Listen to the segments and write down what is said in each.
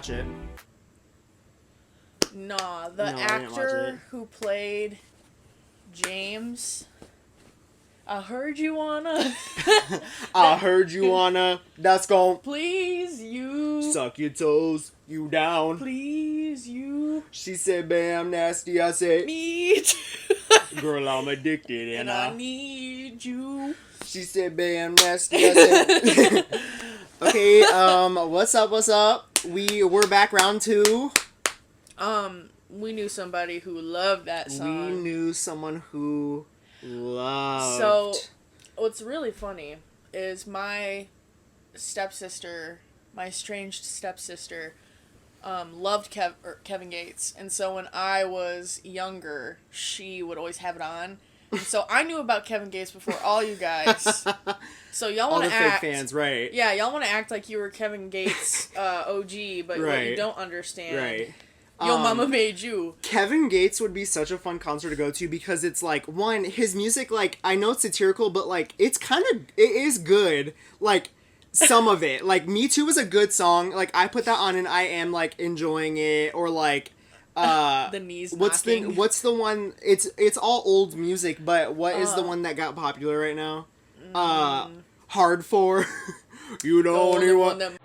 watch it. Nah, the No, I didn't watch it. actor who played James. I heard you wanna. I heard you wanna. That's gon' Please you. suck your toes. You down. Please you. She said, "Bam, nasty." I said, Me too. "Girl, I'm addicted, And I need you. She said, "Bam, nasty." I said, "Okay, what's up? What's up? We're back round 2. We knew somebody who loved that song. We knew someone who loved. So, what's really funny is my stepsister, my estranged stepsister, loved Kevin Gates. And so when I was younger, she would always have it on. And so I knew about Kevin Gates before all you guys. So y'all want to act... all the fake fans, right. Yeah, y'all want to act like you were Kevin Gates OG, but what you don't understand... Right. Yo mama made you. Kevin Gates would be such a fun concert to go to because it's like, one, his music, like, I know it's satirical, but like, it is good. Like, some of it. Like, Me Too is a good song. Like, I put that on and I am like enjoying it. Or like, the knees knocking. What's the one, it's all old music, but what is the one that got popular right now? Hard For. You don't only want them.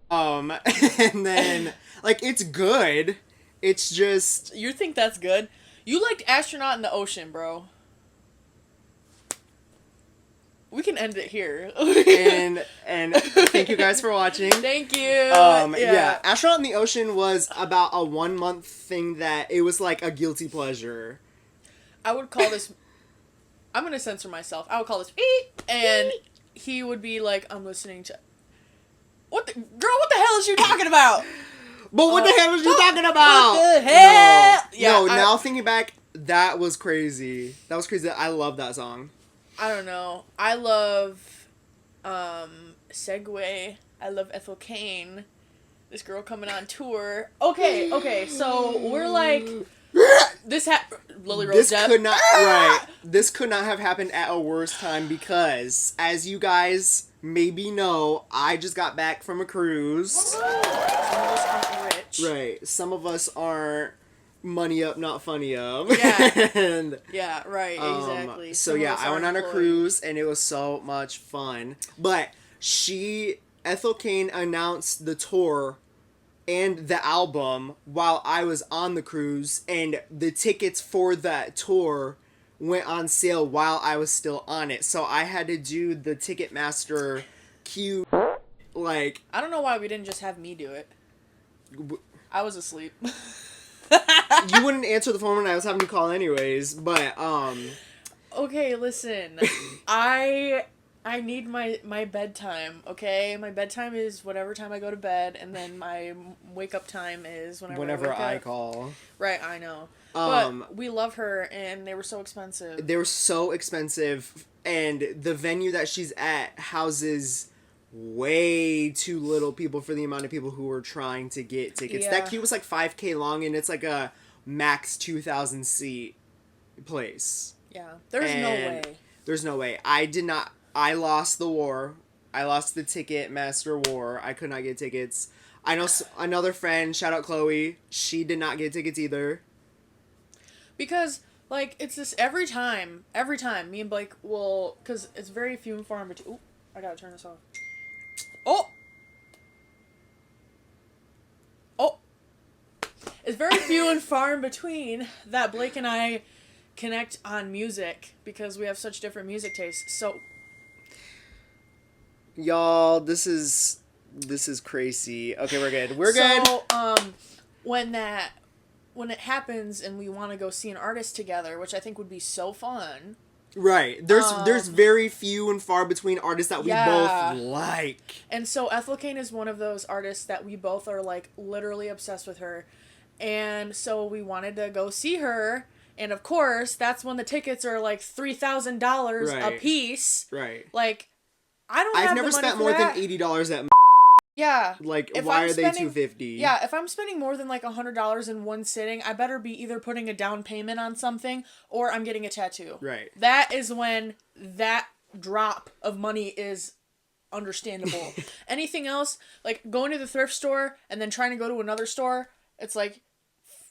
And then, like, it's good. It's just... You think that's good? You liked Astronaut in the Ocean, bro. We can end it here. and thank you guys for watching. Thank you. Yeah. Astronaut in the Ocean was about a 1 month thing that it was like a guilty pleasure. I would call this... I'm going to censor myself. I would call this... And he would be like, I'm listening to... What the... Girl, what the hell is you talking about? But what the hell was you talking about? What the hell? No, now thinking back, that was crazy. That was crazy. I love that song. I don't know. I love Segway. I love Ethel Cain. This girl coming on tour. Okay, so we're like... Lily Rose Depp. This could not have happened at a worse time because, as you guys maybe know, I just got back from a cruise. Some of us aren't rich. Right. Some of us aren't money up, not funny up. Yeah. And, yeah, right, exactly. So yeah, I went on a cruise and it was so much fun. But Ethel Cain announced the tour and the album while I was on the cruise, and the tickets for that tour went on sale while I was still on it. So I had to do the Ticketmaster queue, like... I don't know why we didn't just have me do it. I was asleep. You wouldn't answer the phone when I was having to call anyways, but, Okay, listen. I need my bedtime, okay? My bedtime is whatever time I go to bed, and then my wake-up time is whenever I call. Right, I know. But we love her, and they were so expensive. They were so expensive, and the venue that she's at houses way too little people for the amount of people who were trying to get tickets. Yeah. That queue was like 5K long, and it's like a max 2,000 seat place. Yeah, there's no way. I lost the war. I lost the Ticketmaster war. I could not get tickets. I know another friend, shout out Chloe, she did not get tickets either. Because, like, it's this every time, me and Blake will, because it's very few and far in between. Ooh, I gotta turn this off. Oh! It's very few and far in between that Blake and I connect on music, because we have such different music tastes, so... Y'all, this is crazy. Okay, we're good. We're good. So, when it happens and we want to go see an artist together, which I think would be so fun. Right. There's very few and far between artists that we both like. And so Ethel Cain is one of those artists that we both are, like, literally obsessed with her. And so we wanted to go see her. And, of course, that's when the tickets are, like, $3,000 a piece. Right. Like... I've never spent more than $80 at. Yeah. Like, why are they $250? Yeah, if I'm spending more than like $100 in one sitting, I better be either putting a down payment on something or I'm getting a tattoo. Right. That is when that drop of money is understandable. Anything else, like going to the thrift store and then trying to go to another store, it's like,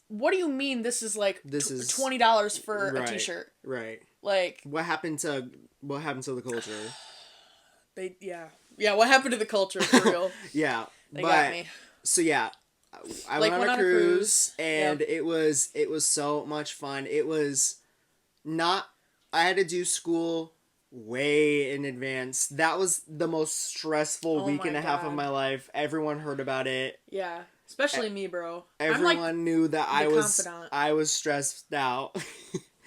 what do you mean this is like $20 for a t-shirt? Right. Like, what happened to the culture? What happened to the culture for real? Yeah. They got me. So yeah, I went on a cruise and it was so much fun. It was not, I had to do school way in advance. That was the most stressful week and a half of my life. Everyone heard about it. Yeah. Especially me, bro. Everyone knew that I was stressed out.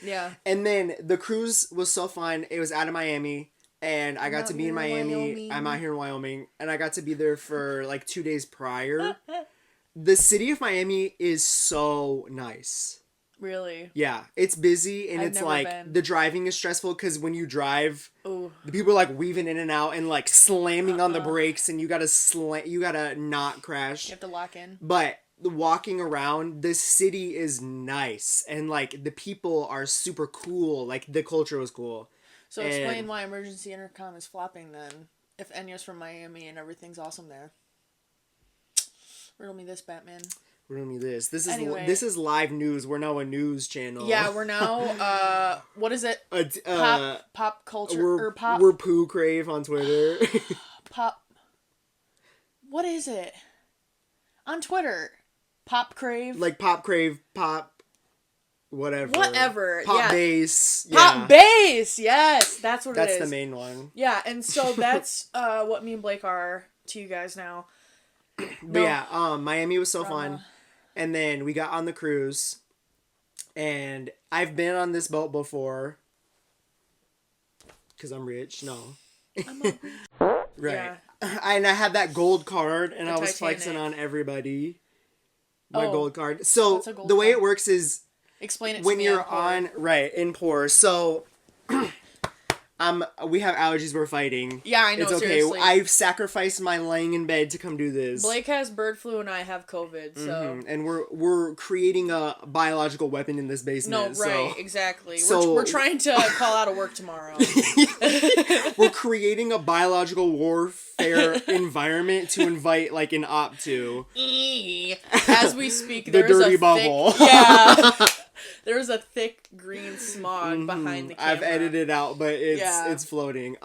Yeah. And then the cruise was so fun. It was out of Miami, and I got to be in Miami. I'm out here in Wyoming, and I got to be there for like 2 days prior. The city of Miami is so nice. Really? Yeah, it's busy, and it's like the driving is stressful because when you drive, the people are like weaving in and out and like slamming on the brakes, and you gotta not crash. You have to lock in. But walking around, the city is nice, and like the people are super cool. Like the culture was cool. So explain why emergency intercom is flopping then. If Enya's from Miami and everything's awesome there. Riddle me this, Batman. Riddle me this. This is live news. We're now a news channel. Yeah, we're now. What is it? Pop culture pop. We're Poo Crave on Twitter. Pop. What is it? On Twitter, Pop Crave. Like Pop Crave, Pop. Whatever. Pop bass. Pop bass. Yes, that's what it is. That's the main one. Yeah, and so that's what me and Blake are to you guys now. But yeah, Miami was so fun. And then we got on the cruise, and I've been on this boat before, because I'm rich. No. I'm rich. Right. Yeah. And I had that gold card, and I was flexing on everybody. My gold card. So the way it works is, explain it to when me you're on in pour. So we have allergies we're fighting. Yeah, I know. It's okay. Seriously. I've sacrificed my laying in bed to come do this. Blake has bird flu and I have COVID, so and we're creating a biological weapon in this basement. No, right, exactly. We're trying to call out of work tomorrow. We're creating a biological warfare environment to invite like an op to. As we speak, the dirty bubble. There's a thick green smog behind the camera. I've edited out, but it's floating.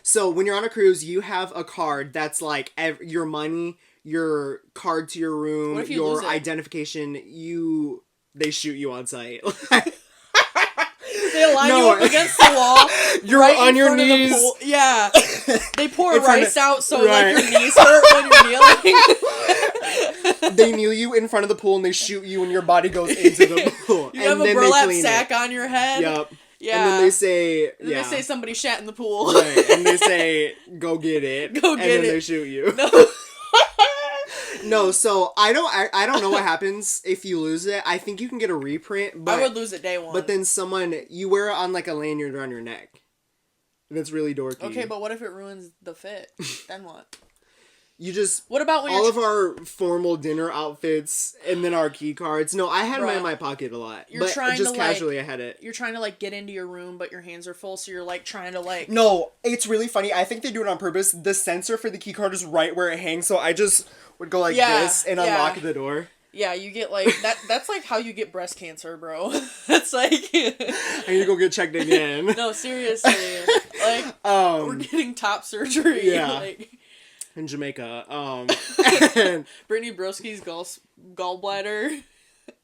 So when you're on a cruise, you have a card that's like your money, your card to your room, your identification. They shoot you on site. They line you up against the wall. You're right on your knees. Yeah. They pour rice out so like your knees hurt when you're kneeling. They kneel you in front of the pool and they shoot you and your body goes into the pool. You have a burlap sack on your head. Yep. Yeah. And then they say, they say somebody shat in the pool. Right. And they say, go get it. And then they shoot you. No. No, so I don't know what happens if you lose it. I think you can get a reprint, but I would lose it day one. But then you wear it on like a lanyard around your neck. That's really dorky. Okay, but what if it ruins the fit? Then what? What about when all of our formal dinner outfits and then our key cards? No, I had mine in my pocket a lot. But just casually I had it. You're trying to like get into your room, but your hands are full, so you're like trying to like. No, it's really funny. I think they do it on purpose. The sensor for the key card is right where it hangs, so I just would go like this and unlock the door. Yeah, you get like that. That's like how you get breast cancer, bro. It's like I need to go get checked again. No, seriously. Like we're getting top surgery. Yeah. Like, in Jamaica. Brittany Broski's gallbladder.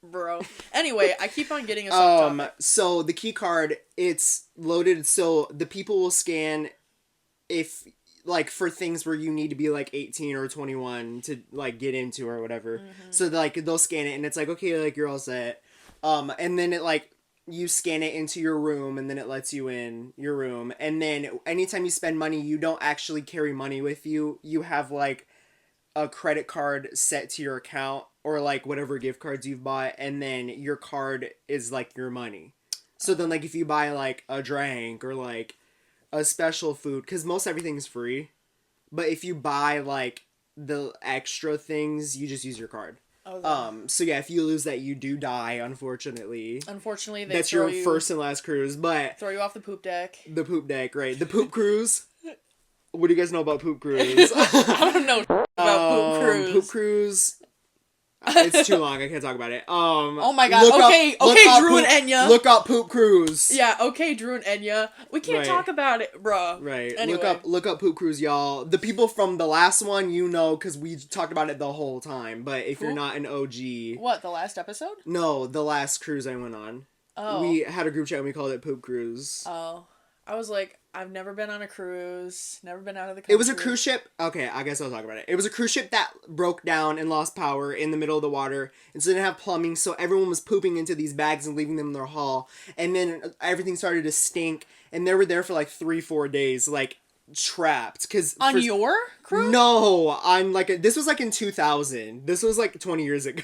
Bro. Anyway, I keep on getting us off topic. So the key card, it's loaded so the people will scan if like for things where you need to be like 18 or 21 to like get into or whatever. So like they'll scan it and it's like, okay, like you're all set. And then it like you scan it into your room and then it lets you in your room. And then anytime you spend money, you don't actually carry money with you. You have like a credit card set to your account or like whatever gift cards you've bought. And then your card is like your money. So then like if you buy like a drink or like a special food, because most everything's free. But if you buy like the extra things, you just use your card. Okay. So yeah, if you lose that, you do die, unfortunately. Unfortunately, that's your first and last cruise, but throw you off the poop deck. The poop deck, right? The poop cruise. What do you guys know about Poop Cruise? I don't know about Poop Cruise. Poop Cruise. It's too long. I can't talk about it. Oh my god. Okay, Drew and Enya. Look up Poop Cruise. Yeah. Okay, Drew and Enya. We can't talk about it, bro. Right. Anyway. Look up Poop Cruise, y'all. The people from the last one, you know, because we talked about it the whole time. But if you're not an OG, what, the last episode? No, the last cruise I went on. Oh. We had a group chat and we called it Poop Cruise. Oh. I was like, I've never been on a cruise, never been out of the country. It was a cruise ship. Okay, I guess I'll talk about it. It was a cruise ship that broke down and lost power in the middle of the water. And so they didn't have plumbing, so everyone was pooping into these bags and leaving them in their hull. And then everything started to stink. And they were there for like 3-4 days, like trapped. On your cruise? No, this was like in 2000. This was like 20 years ago.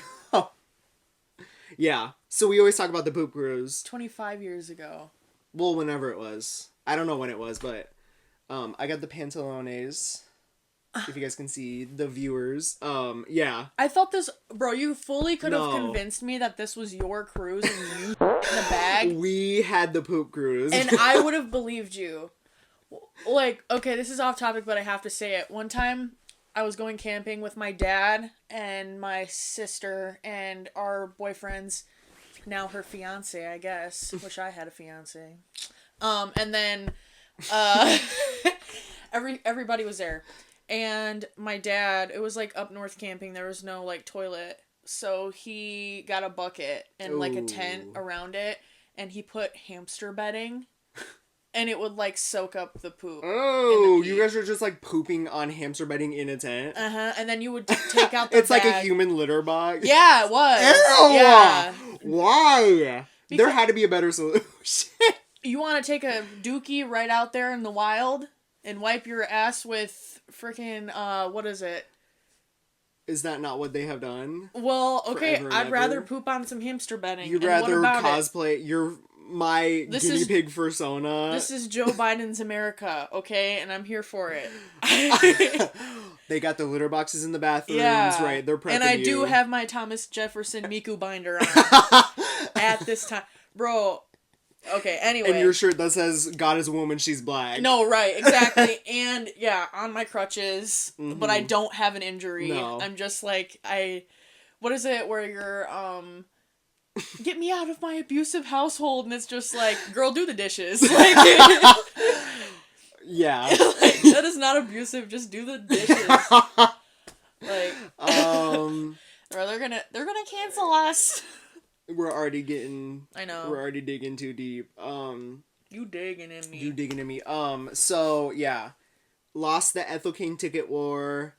Yeah. So we always talk about the Poop Cruise. 25 years ago. Well, whenever it was. I don't know when it was, but I got the pantalones. If you guys can see the viewers. Yeah. I thought this... Bro, you fully could have convinced me that this was your cruise and you in the bag. We had the Poop Cruise. And I would have believed you. Like, okay, this is off topic, but I have to say it. One time, I was going camping with my dad and my sister and our boyfriend's, now her fiance, I guess. Wish I had a fiance. And then, everybody was there. And my dad, it was like up north camping, there was no like toilet. So he got a bucket and like a tent around it, and he put hamster bedding. And it would, like, soak up the poop. Oh, you guys are just, like, pooping on hamster bedding in a tent? Uh-huh, and then you would take out the It's bag. like a human litter box? Yeah, it was. Ew! Yeah. Why? There had to be a better solution. You want to take a dookie right out there in the wild and wipe your ass with freaking, what is it? Is that not what they have done? Well, okay, I'd rather ever? poop on some hamster bedding. You'd rather cosplay... My guinea pig persona. This is Joe Biden's America, okay? And I'm here for it. They got the litter boxes in the bathrooms, yeah. Right? They're prepping. And I do have my Thomas Jefferson Miku binder on at this time. Bro, okay, anyway. And your shirt that says, God is a woman, she's black. No, right, exactly. And, yeah, on my crutches, but I don't have an injury. No. I'm just like, what is it where you're, get me out of my abusive household, and it's just like, girl, do the dishes. Like, yeah. Like, that is not abusive, just do the dishes. Like, or they're gonna cancel us. We're already getting... I know. We're already digging too deep. You digging in me. You digging in me. So, yeah. Lost the Ethel King ticket war.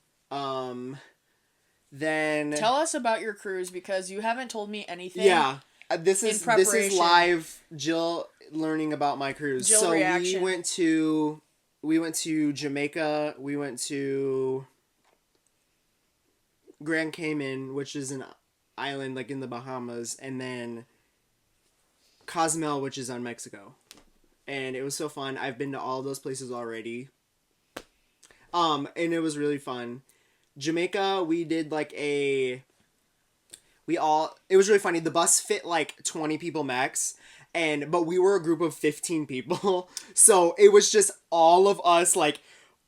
Then... Tell us about your cruise, because you haven't told me anything. Yeah. This is live Jill learning about my cruise. Jill so reaction. we went to Jamaica, we went to Grand Cayman, which is an island like in the Bahamas, and then Cozumel, which is on Mexico. And it was so fun. I've been to all those places already. And it was really fun. Jamaica, we did like it was really funny. The bus fit like 20 people max, but we were a group of 15 people. So it was just all of us, like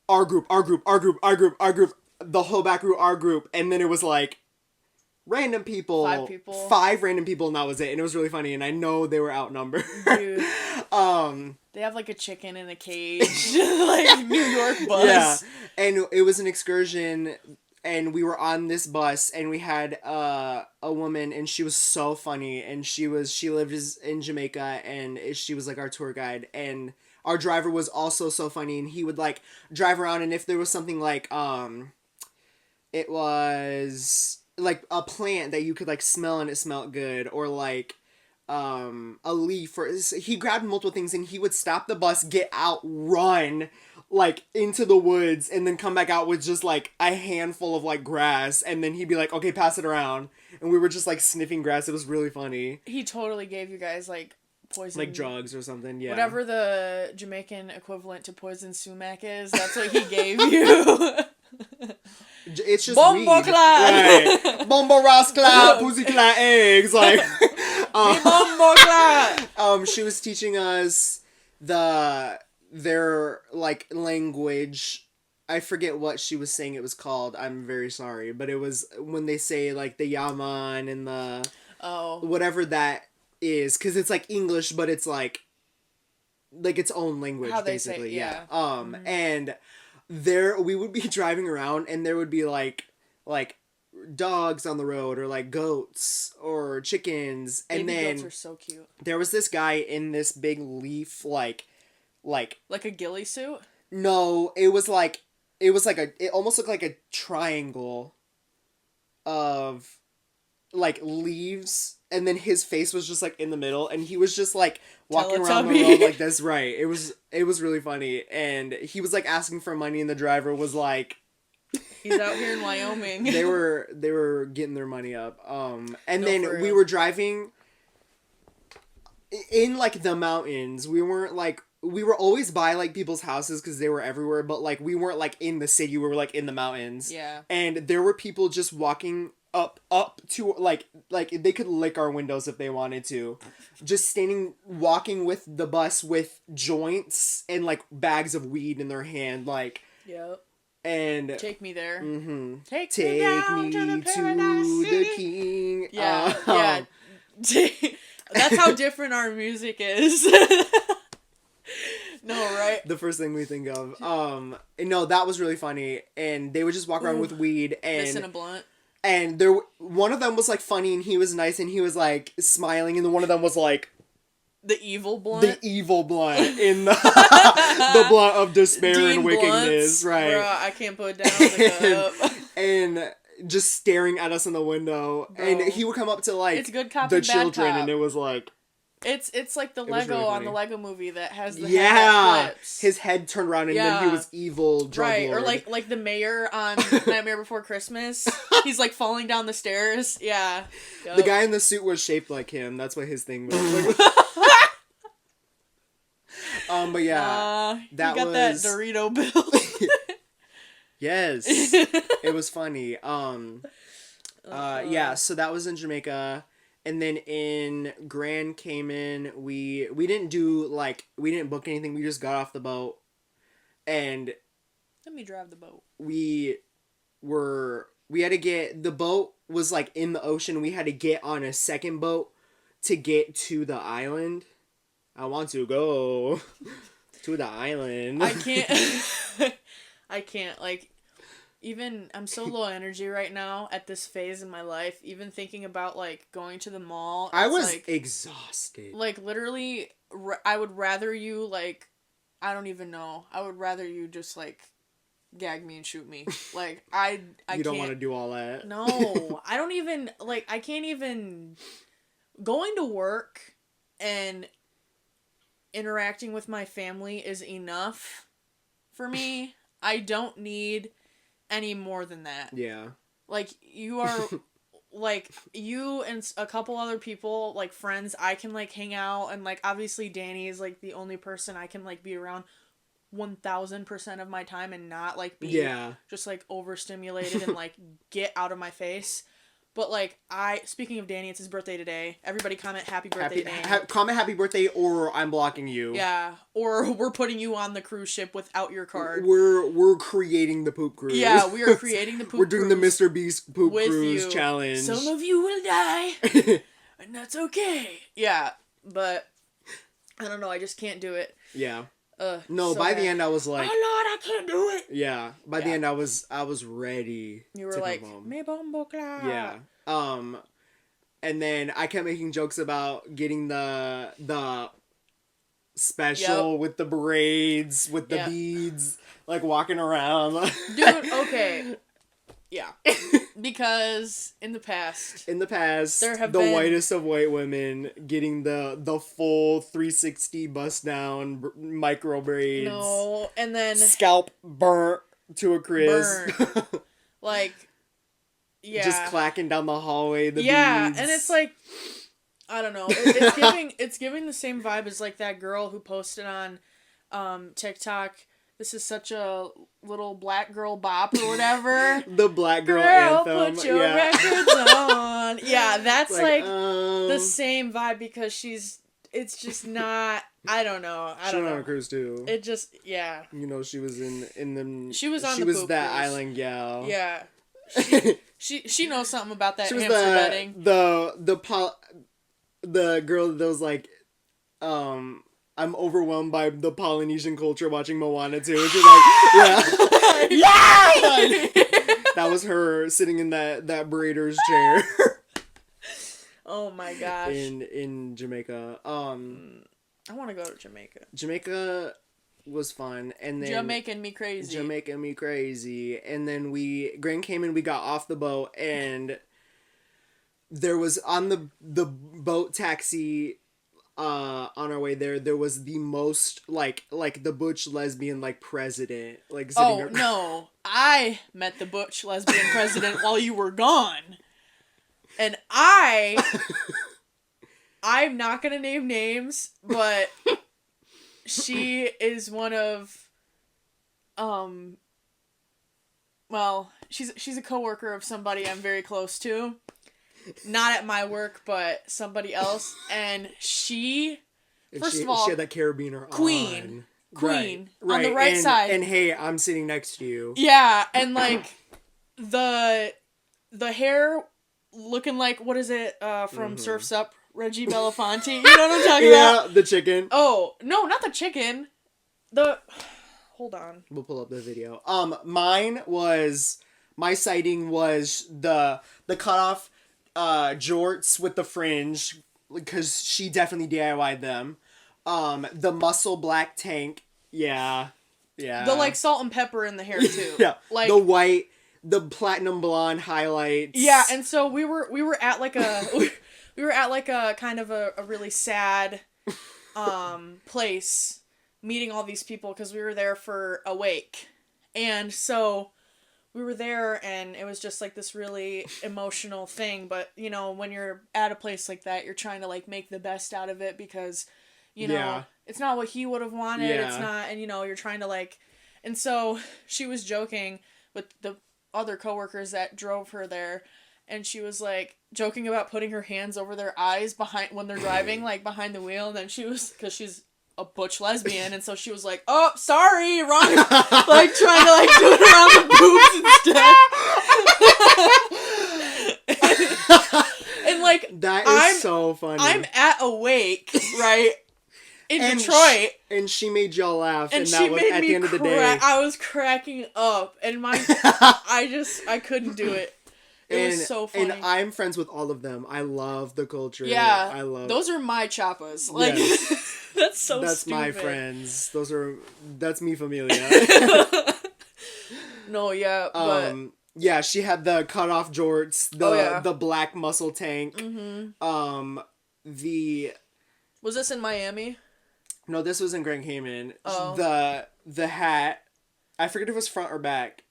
our group, the whole back group, our group. And then it was like random people. 5 people. 5 random people, and that was it. And it was really funny. And I know they were outnumbered. Dude. They have like a chicken in a cage. Like New York bus. Yeah. And it was an excursion, and we were on this bus, and we had a woman, and she was so funny, and she lived in Jamaica, and she was like our tour guide, and our driver was also so funny, and he would like drive around, and if there was something like it was like a plant that you could like smell and it smelled good, or like a leaf, or he grabbed multiple things, and he would stop the bus, get out, run like into the woods, and then come back out with just like a handful of like grass, and then he'd be like, okay, pass it around, and we were just like sniffing grass. It was really funny. He totally gave you guys like poison, like drugs or something. Yeah, whatever the Jamaican equivalent to poison sumac is, that's what he gave you. It's just Bombo weed. clat, right? Bombo ras clat, pussy clat eggs, like bombo clat. She was teaching us their like language I forget what she was saying it was called. I'm very sorry, but it was when they say like the yaman and the whatever that is, because it's like English, but it's like its own language, How they basically. say, yeah. And there we would be driving around, and there would be like dogs on the road, or like goats or chickens, and Baby then goats are so cute. there was this guy in this big leaf like a ghillie suit. No, it was like it almost looked like a triangle of like leaves, and then his face was just like in the middle, and he was just like walking around the road like this. Right. It was really funny, and he was like asking for money, and the driver was like, he's out here in Wyoming. they were getting their money up. And No, then we were driving in like the mountains. We weren't like, we were always by like people's houses because they were everywhere, but like we weren't like in the city. We were like in the mountains. Yeah. And there were people just walking up to like they could lick our windows if they wanted to, just walking with the bus with joints and like bags of weed in their hand, like. Yep. And take me there. Mm-hmm. Take me down to the paradise city. The king. Yeah. Yeah. That's how different our music is. No, right? The first thing we think of. No, that was really funny. And they would just walk around with weed and missing a blunt. And one of them was like funny, and he was nice, and he was like smiling, and then one of them was like the evil blunt. The evil blunt in the blunt of despair Dean and wickedness, Blunts, right? Bruh, I can't put down the cup. And just staring at us in the window. Bro. And he would come up to like it's good cop the and bad children, cop. And it was like it's like the Lego really on the Lego movie that has the head that flips. His head turned around and then he was evil drug right lord. Or like the mayor on Nightmare Before Christmas. He's like falling down the stairs. Yeah. Yep. The guy in the suit was shaped like him. That's what his thing was. But yeah, that you got that Dorito bill. Yes, it was funny. Yeah, so that was in Jamaica, and then in Grand Cayman, we didn't we didn't book anything. We just got off the boat, and let me drive the boat. We had to get, the boat was like in the ocean. We had to get on a second boat to get to the island. I want to go to the island. I can't. I can't. Like, even, I'm so low energy right now at this phase in my life. Even thinking about, like, going to the mall. I was like, exhausted. Like, literally, I would rather you, like, I don't even know. I would rather you just, like, gag me and shoot me. Like, I You don't want to do all that. No. I don't even, like, I can't even, going to work and interacting with my family is enough for me. I don't need any more than that. Yeah. Like, you are, like, you and a couple other people, like, friends, I can, like, hang out, and, like, obviously Danny is, like, the only person I can, like, be around 1000% of my time and not, like, be just, like, overstimulated and, like, get out of my face. But, like, speaking of Danny, it's his birthday today. Everybody comment happy birthday, Danny. Comment happy birthday, or I'm blocking you. Yeah. Or we're putting you on the cruise ship without your card. We're creating the poop cruise. Yeah, we are creating the poop cruise. We're doing the Mr. Beast poop cruise challenge. Some of you will die, and that's okay. Yeah, but I don't know, I just can't do it. Yeah. No, so by the end I was like, oh Lord, I can't do it. Yeah, by the end I was ready. You were like, me bombo clap. Yeah. And then I kept making jokes about getting the special with the braids, with the beads, like walking around. Dude, okay. Yeah. Because in the past there have been the whitest of white women getting the full 360 bust down micro braids. No, and then scalp burnt to a crisp. Like, yeah. Just clacking down the hallway, the beads. And it's like, I don't know. It's giving the same vibe as like that girl who posted on TikTok, this is such a little black girl bop or whatever. The black girl anthem. Put your records on. Yeah, that's like the same vibe because she's it's just not. I don't know. I She don't went on know. a cruise too. It just yeah. You know, she was in the. She was on She the was poop that cruise. island gal. Yeah. She knows something about that She was hamster bedding. the girl that was like, I'm overwhelmed by the Polynesian culture watching Moana too. She's like, yeah, yeah. That was her sitting in that braider's chair. Oh my gosh. In Jamaica. I want to go to Jamaica. Jamaica was fun, and then Jamaican me crazy. And then Grand Cayman, we got off the boat, and there was on the boat taxi on our way there was the most like the butch lesbian like president like sitting no, I met the butch lesbian president while you were gone, and I'm not gonna name names, but she is one of well, she's a coworker of somebody I'm very close to. Not at my work, but somebody else. And she had that carabiner Queen. Right. On the right side. And hey, I'm sitting next to you. Yeah, and like the hair looking like, what is it, from Surf's Up? Reggie Belafonte. You know what I'm talking about? Yeah, the chicken. Oh, no, not the chicken. Hold on. We'll pull up the video. My sighting was the cutoff jorts with the fringe, because she definitely DIY'd them. The muscle black tank, yeah. The like salt and pepper in the hair too. Yeah, like the white, the platinum blonde highlights. Yeah, and so we were at like a we were at like a kind of a really sad place, meeting all these people because we were there for a wake, and so. We were there, and it was just, like, this really emotional thing, but, you know, when you're at a place like that, you're trying to, like, make the best out of it, because, you know, it's not what he would have wanted, it's not, and, you know, you're trying to, like, and so, she was joking with the other coworkers that drove her there, and she was, like, joking about putting her hands over their eyes when they're driving, like, behind the wheel, and then because she's a butch lesbian, and so she was like, oh, sorry, wrong, like, trying to, like, do it around the boobs instead. and like, that is so funny. I'm at a wake, right, in Detroit. And she made y'all laugh, and she that was made at me the end of the day. I was cracking up, and I couldn't do it. It was so funny. And I'm friends with all of them. I love the culture. Yeah. I love those are my chappas. Like, yes. That's That's stupid. my friends. That's mi familia. No, yeah, but... yeah, she had the cut-off jorts, the black muscle tank. Mm-hmm. Was this in Miami? No, this was in Grand Cayman. Oh. The hat, I forget if it was front or back.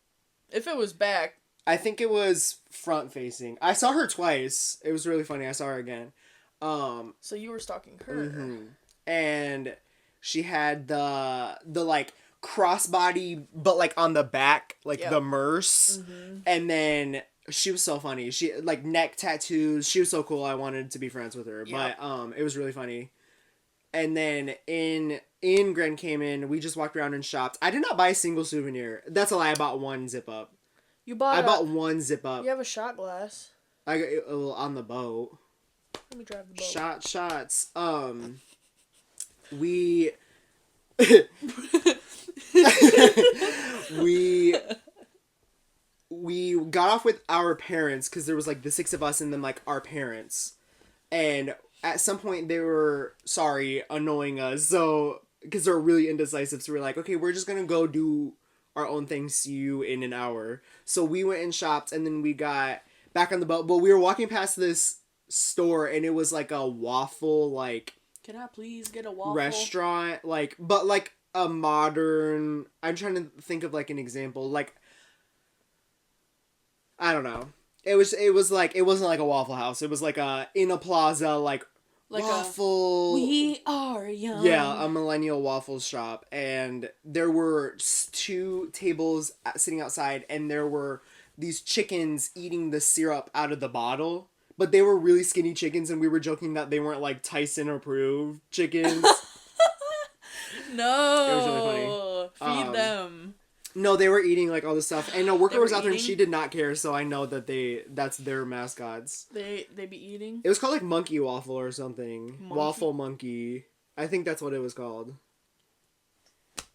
If it was back... I think it was front-facing. I saw her twice. It was really funny. I saw her again. So you were stalking her. Mm-hmm. And she had the like crossbody, but like on the back, like the merce. Mm-hmm. And then she was so funny. She like neck tattoos. She was so cool. I wanted to be friends with her. Yep. But it was really funny. And then in Grand Cayman, we just walked around and shopped. I did not buy a single souvenir. That's a lie. I bought one zip up. I bought one zip up. You have a shot glass. I got on the boat. Let me drive the boat. Shots. We got off with our parents because there was like the 6 of us and then like our parents, and at some point they were annoying us, so because they're really indecisive, so we're like, okay, we're just gonna go do our own thing, see you in an hour. So we went and shopped, and then we got back on the boat, but we were walking past this store, and it was like a waffle, like, can I please get a waffle? Restaurant, like, but like a modern, I'm trying to think of like an example, like, I don't know. It was like, it wasn't like a Waffle House. It was like in a plaza, like waffle. We are young. Yeah, a millennial waffle shop. And there were 2 tables sitting outside, and there were these chickens eating the syrup out of the bottle. but they were really skinny chickens, and we were joking that they weren't like Tyson approved chickens. No. It was really funny. Feed them. No, they were eating like all this stuff, and a worker were was out there, and eating? she did not care. So I know that that's their mascots. They be eating? It was called like Monkey Waffle or something. Monkey? Waffle Monkey. I think that's what it was called.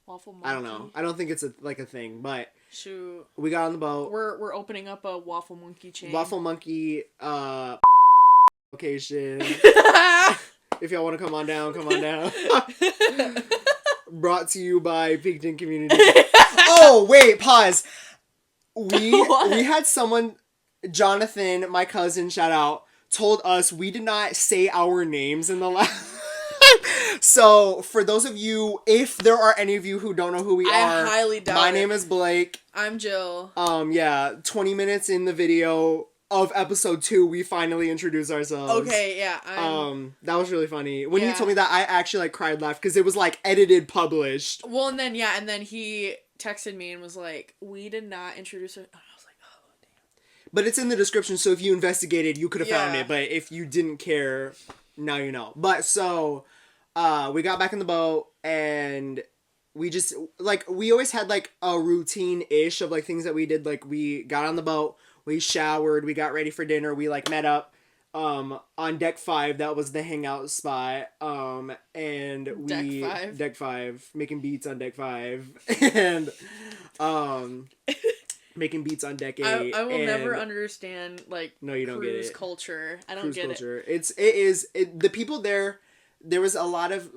Waffle monkey? I don't know. I don't think it's a thing, but shoot, we got on the boat. We're opening up a waffle monkey chain. Waffle Monkey location. If y'all want to come on down, come on down. Brought to you by Pigton Community. Oh, wait, pause. We had someone, Jonathan, my cousin, shout out, told us we did not say our names in the last. So, for those of you, if there are any of you who don't know who we are, I highly doubt my it. name is Blake. I'm Jill. Yeah, 20 minutes in the video of episode 2, we finally introduced ourselves. Okay, yeah. That was really funny. When Yeah. you told me that, I actually like cried laugh because it was like edited, published. Well, and then he texted me and was like, "We did not introduce her." And I was like, "Oh, damn." But it's in the description, so if you investigated, you could have found Yeah. it. But if you didn't care, now you know. But so, we got back in the boat and we just, like, we always had like a routine-ish of like things that we did. Like, we got on the boat, we showered, we got ready for dinner, we like met up on deck 5. That was the hangout spot. And we deck 5 making beats on deck 5 and making beats on deck 8. I will never understand like No, you don't get cruise it. culture. I don't Cruise get culture. The people there was a lot of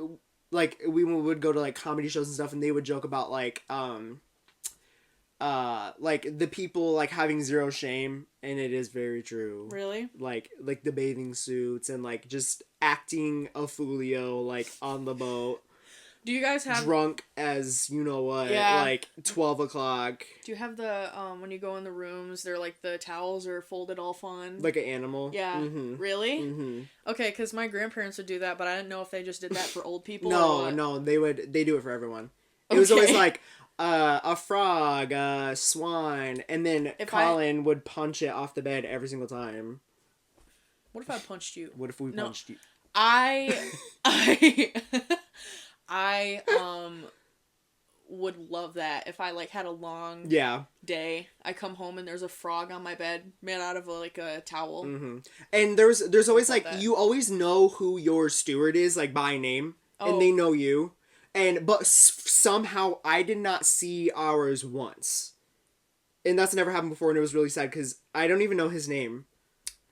like we would go to like comedy shows and stuff, and they would joke about like the people like having zero shame, and it is very true. Really? Like the bathing suits and like just acting a foolio like on the boat. Do you guys have Drunk as you know what, Yeah. like 12 o'clock. Do you have the when you go in the rooms, they're like the towels are folded all fun? Like an animal. Yeah. Mm-hmm. Really? Mm-hmm. Okay, because my grandparents would do that, but I didn't know if they just did that for old people. or No, what. no, they do it for everyone. It was always Okay. like a frog, a swan, and then If Colin would punch it off the bed every single time. What if I punched you? What if we No. punched you? I would love that if I like had a long Yeah. day. I come home and there's a frog on my bed made out of like a towel. Mm-hmm. And there's always like that. you always know who your steward is like by name, Oh. and they know you. But somehow I did not see ours once, and that's never happened before, and it was really sad because I don't even know his name.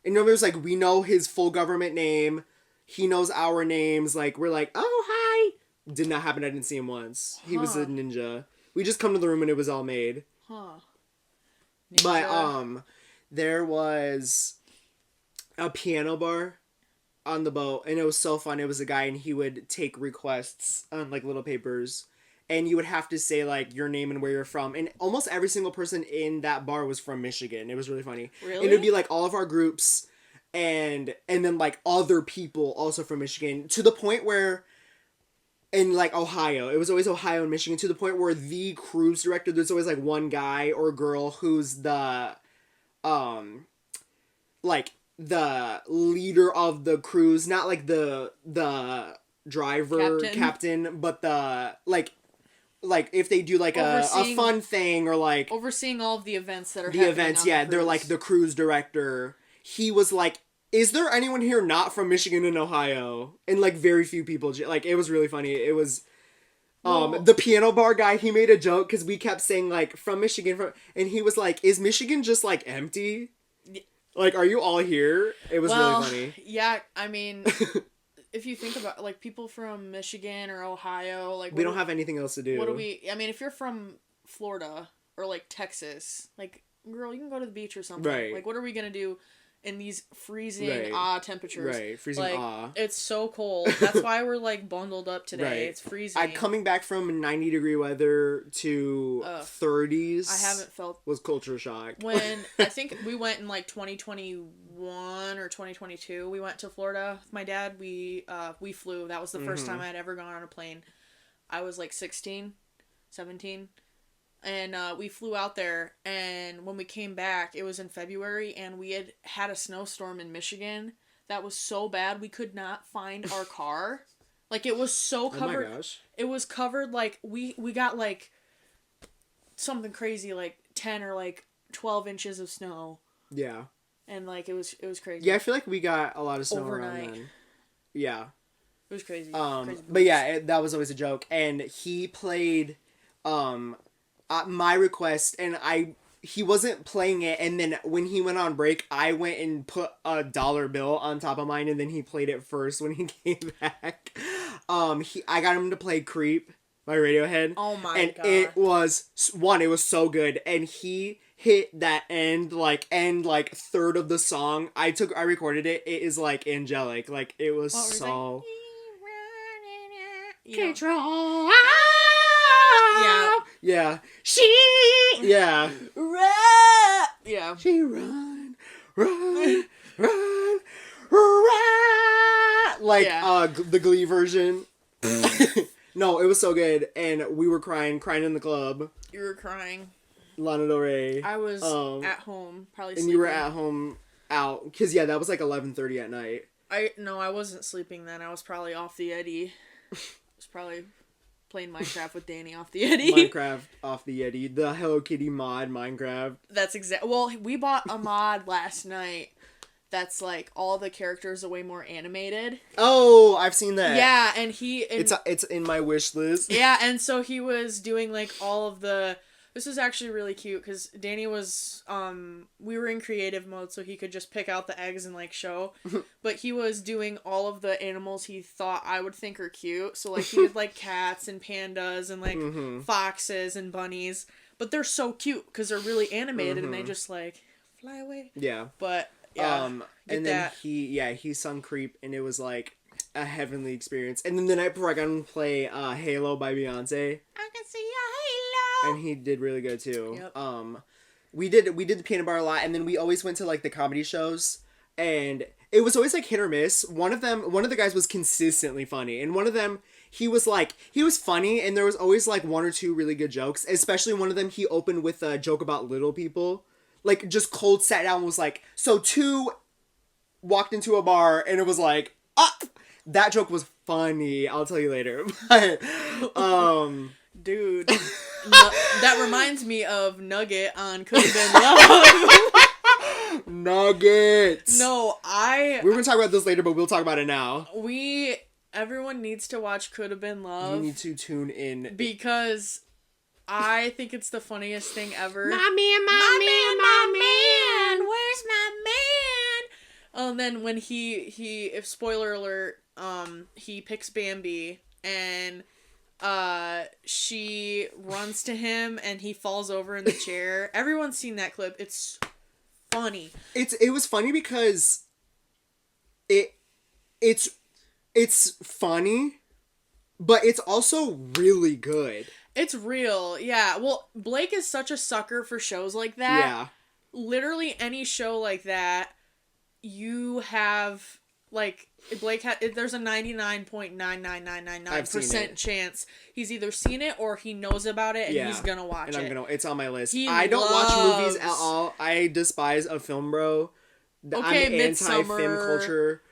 And normally it was like we know his full government name, he knows our names. Like we're like, oh hi. Did not happen. I didn't see him once. He was a Huh. ninja. We just come to the room and it was all made. Huh. But Ninja. there was a piano bar on the boat, and it was so fun. It was a guy, and he would take requests on like little papers, and you would have to say like your name and where you're from. And almost every single person in that bar was from Michigan. It was really funny. Really? And it would be like all of our groups, and then like other people also from Michigan, to the point where. In like Ohio, it was always Ohio and Michigan, to the point where the cruise director, there's always like one guy or girl who's the like the leader of the cruise, not like the driver captain, but the like if they do like a fun thing or like overseeing all of the events that are the happening events, on yeah, the they're cruise. like the cruise director. He was like, is there anyone here not from Michigan and Ohio? And like very few people, like it was really funny. It was Well- the piano bar guy, he made a joke because we kept saying like from Michigan, and he was like, is Michigan just like empty? Like, are you all here? It was really funny. Yeah, I mean, if you think about like people from Michigan or Ohio, like We don't have anything else to do. What do we? I mean, if you're from Florida or like Texas, like girl, you can go to the beach or something. Right. Like, what are we gonna do in these freezing Right. temperatures? Right, freezing like, It's so cold. That's why we're like bundled up today. Right. It's freezing. Coming back from 90-degree weather to 30s. I haven't felt was culture shock. when I think we went in like 2021 or 2022. We went to Florida with my dad. We flew. That was the first time I had ever gone on a plane. I was like 16, 17. And we flew out there, and when we came back, it was in February, and we had a snowstorm in Michigan that was so bad we could not find our car. Like, it was so covered. Oh my gosh. It was covered, like, we got, like, something crazy, like, 10 or, like, 12 inches of snow. Yeah. And, like, it was crazy. Yeah, I feel like we got a lot of snow Overnight. around then. Yeah. It was crazy. But yeah, that was always a joke. And he played, my request, and he wasn't playing it, and then when he went on break, I went and put a dollar bill on top of mine, and then he played it first when he came back. I got him to play Creep by Radiohead. Oh my and God. it was so good, and he hit that end third of the song. I recorded it. It is like angelic. Like, it was so. Control. Yeah. Yeah. Yeah. Yeah. She run. Like, Yeah. The Glee version. No, it was so good, and we were crying in the club. You were crying. Lana Del Rey. I was at home, probably and sleeping. you were at home out, because that was like 11:30 at night. I wasn't sleeping then. I was probably off the Yeti. I was probably playing Minecraft with Danny off the Yeti. Minecraft off the Yeti. The Hello Kitty mod Minecraft. That's exact. Well, we bought a mod last night that's like all the characters are way more animated. Oh, I've seen that. Yeah, and it's in my wish list. Yeah, and so he was doing like all of the. This is actually really cute because Danny was, we were in creative mode so he could just pick out the eggs and, like, show. But he was doing all of the animals he thought I would think are cute. So, like, he did, like, cats and pandas and, like, foxes and bunnies. But they're so cute because they're really animated and they just, like, fly away. Yeah. But, yeah. And then he sung Creep, and it was, like, a heavenly experience. And then the night before, I got him to play Halo by Beyonce. I can see your halo. And he did really good too. Yep. We did the piano bar a lot, and then we always went to like the comedy shows, and it was always like hit or miss. One of the guys was consistently funny, and one of them he was funny, and there was always like one or two really good jokes. Especially one of them, he opened with a joke about little people, like just cold sat down and was like, so two walked into a bar, and it was like, that joke was funny. I'll tell you later. But, dude. That reminds me of Nugget on Could Have Been Love. Nuggets. No, we're gonna talk about this later, but we'll talk about it now. Everyone needs to watch Could Have Been Love. You need to tune in because I think it's the funniest thing ever. My man, where's my man? And then when he if spoiler alert, he picks Bambi and she runs to him and he falls over in the chair. Everyone's seen that clip. It's funny. It was funny because it's funny, but it's also really good. It's real. Yeah. Well, Blake is such a sucker for shows like that. Yeah. Literally any show like that, you have like Blake there's a 99.99999% chance he's either seen it or he knows about it and he's gonna watch it. And it's on my list. I don't watch movies at all. I despise a film bro. Okay, I'm Midsummer. anti-film culture.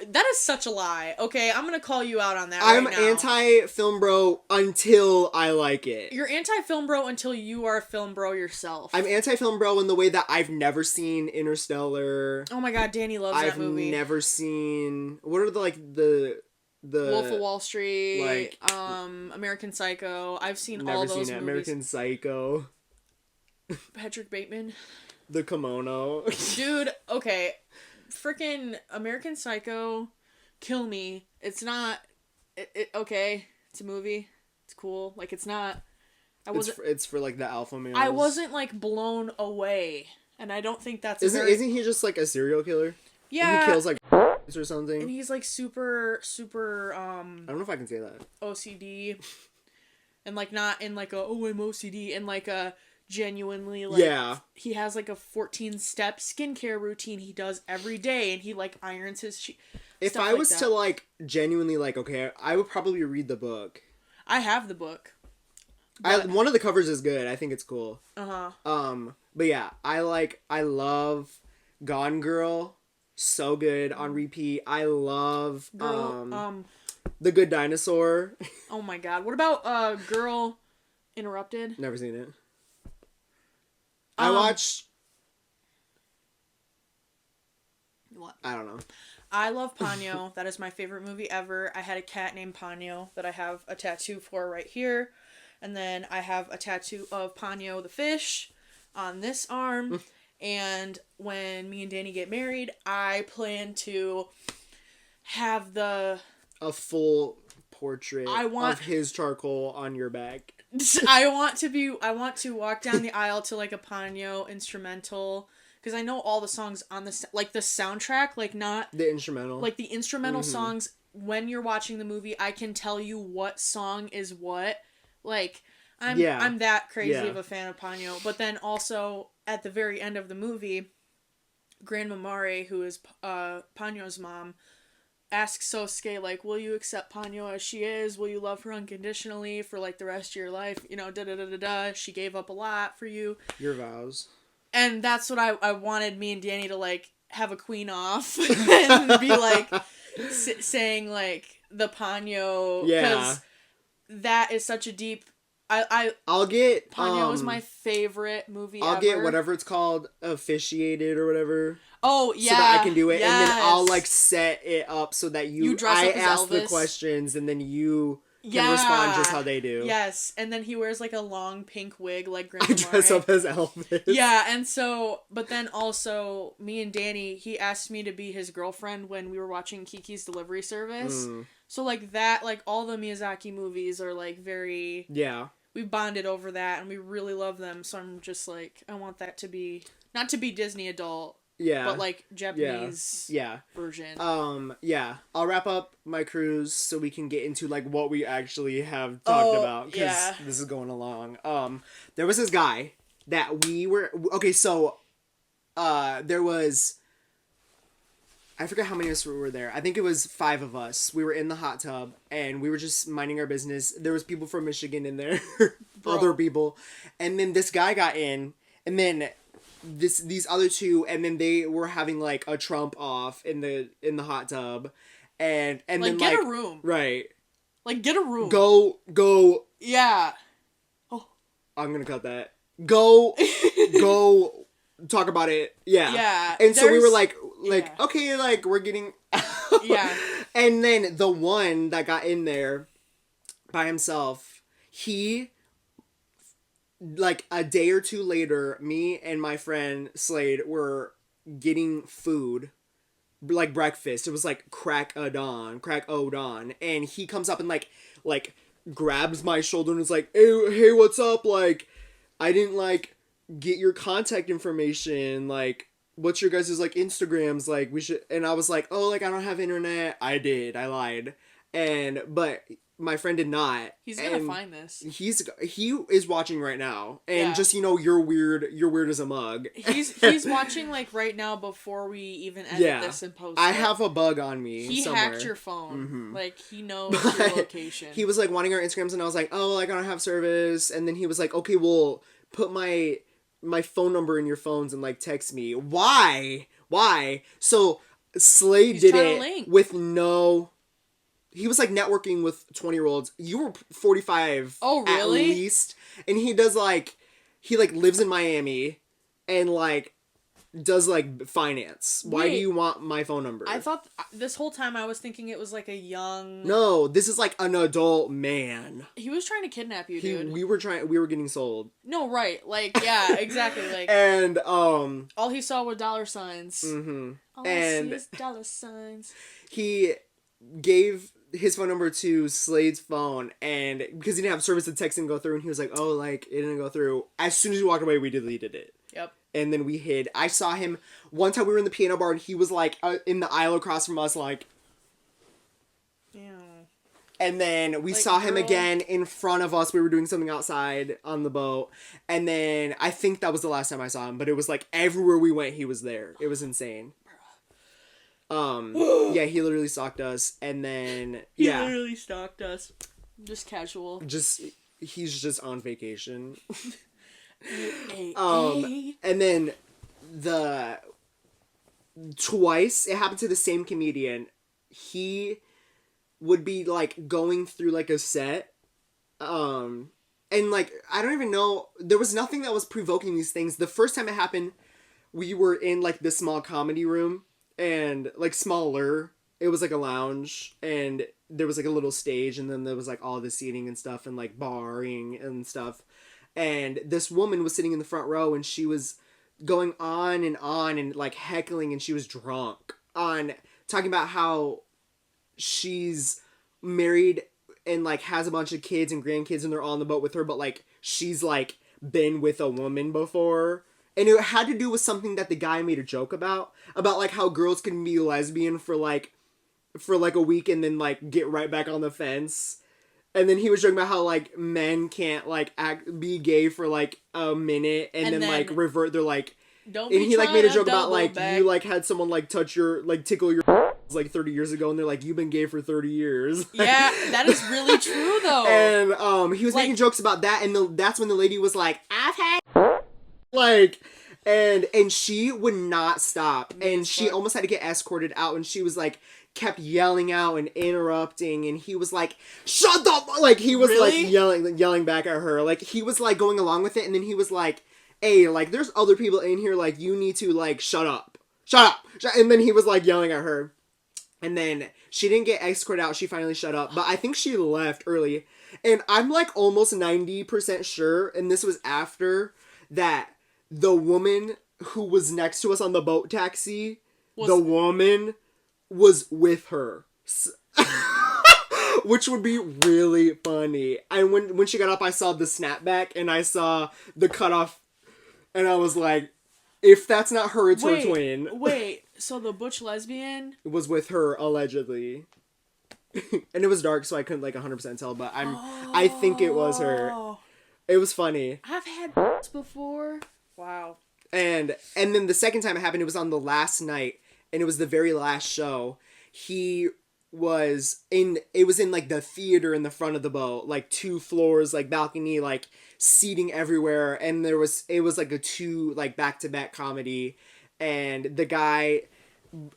That is such a lie. Okay, I'm gonna call you out on that I'm right now. anti-film bro until I like it. You're anti-film bro until you are a film bro yourself. I'm anti-film bro in the way that I've never seen Interstellar. Oh my god, Danny loves that movie. I've never seen... What are the Wolf of Wall Street, like, American Psycho. I've seen never all those seen it. movies. American Psycho. Patrick Bateman. The Kimono. Dude, okay. Freaking American Psycho, kill me. It's not... okay, it's a movie. It's cool. Like, it's not... It's for like the alpha males. I wasn't like blown away, and I don't think that's isn't he just like a serial killer? Yeah, and he kills like or something. And he's like super I don't know if I can say that. OCD, and like not in like I'm OCD, and like a genuinely like he has like a 14-step skincare routine he does every day, and he like irons his sheets. If I was to like genuinely like, okay, I would probably read the book. I have the book. One of the covers is good. I think it's cool. Uh-huh. But yeah, I love Gone Girl. So good on repeat. I love The Good Dinosaur. Oh my god. What about Girl Interrupted? Never seen it. I watched. What? I don't know. I love Ponyo. That is my favorite movie ever. I had a cat named Ponyo that I have a tattoo for right here. And then I have a tattoo of Ponyo the fish on this arm. And when me and Danny get married, I plan to have a full portrait of his charcoal on your back. I want to walk down the aisle to like a Ponyo instrumental, because I know all the songs on the soundtrack, like not the instrumental, like the instrumental songs. When you're watching the movie, I can tell you what song is what. Like I'm that crazy of a fan of Ponyo. But then also at the very end of the movie, Grandma Mare, who is Ponyo's mom, asks Sosuke, like, will you accept Ponyo as she is? Will you love her unconditionally for, like, the rest of your life? You know, da-da-da-da-da. She gave up a lot for you. Your vows. And that's what I wanted me and Danny to, like, have a queen off. And be, like, saying, like, the Ponyo. Yeah. Because that is such a deep... I'll get... Ponyo is my favorite movie ever. I'll get whatever it's called, officiated or whatever. Oh, yeah. So that I can do it. Yes. And then I'll, like, set it up so that You dress up as ask Elvis. the questions and then you can respond just how they do. Yes. And then he wears, like, a long pink wig like Grandma I dress up as Elvis. Yeah, and so... But then also, me and Danny, he asked me to be his girlfriend when we were watching Kiki's Delivery Service. So, like, that... Like, all the Miyazaki movies are, like, very... Yeah. We bonded over that, and we really love them. So I'm just, like... I want that to be... Not to be Disney adult... Yeah. But, like, Japanese version. Yeah. I'll wrap up my cruise so we can get into, like, what we actually have talked about. Because this is going along. There was this guy that we were... Okay, so... there was... I forget how many of us were there. I think it was 5 of us. We were in the hot tub, and we were just minding our business. There was people from Michigan in there. Other people. And then this guy got in, and then... these other 2, and then they were having like a Trump off in the hot tub, and like, then get like, a room, right? Like get a room. Go. Yeah. Oh, I'm gonna cut that. Go. Talk about it. Yeah. Yeah. And so we were like, okay, like we're getting. Yeah. And then the one that got in there by himself, he. Like a day or 2 later, me and my friend Slade were getting food, like breakfast. It was like crack o' dawn, and he comes up and like grabs my shoulder and is like, hey, what's up? Like, I didn't like get your contact information. Like, what's your guys' like Instagrams? Like, we should. And I was like, oh, like I don't have internet. I lied, but. My friend did not. He's gonna find this. He is watching right now, and just you're weird. You're weird as a mug. He's watching like right now before we even edit this and post. I have a bug on me. He somewhere. hacked your phone. Like he knows your location. He was like wanting our Instagrams, and I was like, oh, like I don't have service. And then he was like, okay, well, put my phone number in your phones and like text me. Why? So Slade did it with no. He was, like, networking with 20-year-olds. You were 45 at least. And he does, like... He, like, lives in Miami and, like, does, like, finance. Why do you want my phone number? I thought... This whole time I was thinking it was, like, a young... No, this is, like, an adult man. He was trying to kidnap you, dude. We were getting sold. No, right. Like, yeah, exactly. Like... And, all he saw were $. Mm-hmm. All I see is $. He gave... his phone number to Slade's phone, and because he didn't have service, the text didn't go through, and he was like, oh, like, it didn't go through. As soon as we walked away, we deleted it. Yep. And then we hid. I saw him, one time we were in the piano bar, and he was, like, in the aisle across from us, like... Ew. And then we saw him again in front of us. We were doing something outside on the boat. And then I think that was the last time I saw him, but it was, like, everywhere we went, he was there. It was insane. Yeah, he literally stalked us, and then, He literally stalked us. Just casual. he's just on vacation. A. And then twice it happened to the same comedian. He would be like going through like a set, and like I don't even know. There was nothing that was provoking these things. The first time it happened, we were in like the small comedy room, and like smaller. It was like a lounge, and there was like a little stage, and then there was like all the seating and stuff, and like barring and stuff. And this woman was sitting in the front row, and she was going on and like heckling, and she was drunk on talking about how she's married and like has a bunch of kids and grandkids, and they're all on the boat with her, but like she's like been with a woman before. And it had to do with something that the guy made a joke about like how girls can be lesbian for like a week and then like get right back on the fence. And then he was joking about how like men can't like be gay for like a minute and then like revert. They're like, don't. And be he like made a joke about double like back. you like had someone like touch your like tickle your like 30 years ago, and they're like, you've been gay for 30 years. Yeah, that is really true though. And he was like, making jokes about that, and that's when the lady was like, I've had like. And she would not stop, and she almost had to get escorted out, and she was like kept yelling out and interrupting, and he was like, shut the like he was really? like yelling back at her, like he was like going along with it, and then he was like, hey, like there's other people in here, like you need to like shut up, and then he was like yelling at her, and then she didn't get escorted out, she finally shut up, but I think she left early, and I'm like almost 90% sure, and this was after that. The woman who was next to us on the boat taxi, the woman was with her. Which would be really funny. And when she got up, I saw the snapback and I saw the cutoff. And I was like, if that's not her, it's her twin. Wait, so the butch lesbian? Was with her, allegedly. And it was dark, so I couldn't like 100% tell, but I think it was her. It was funny. I've had before. Wow. And then the second time it happened, it was on the last night, and it was the very last show. It was in like the theater in the front of the boat, like 2 floors, like balcony, like seating everywhere, and it was like a 2 like back-to-back comedy, and the guy,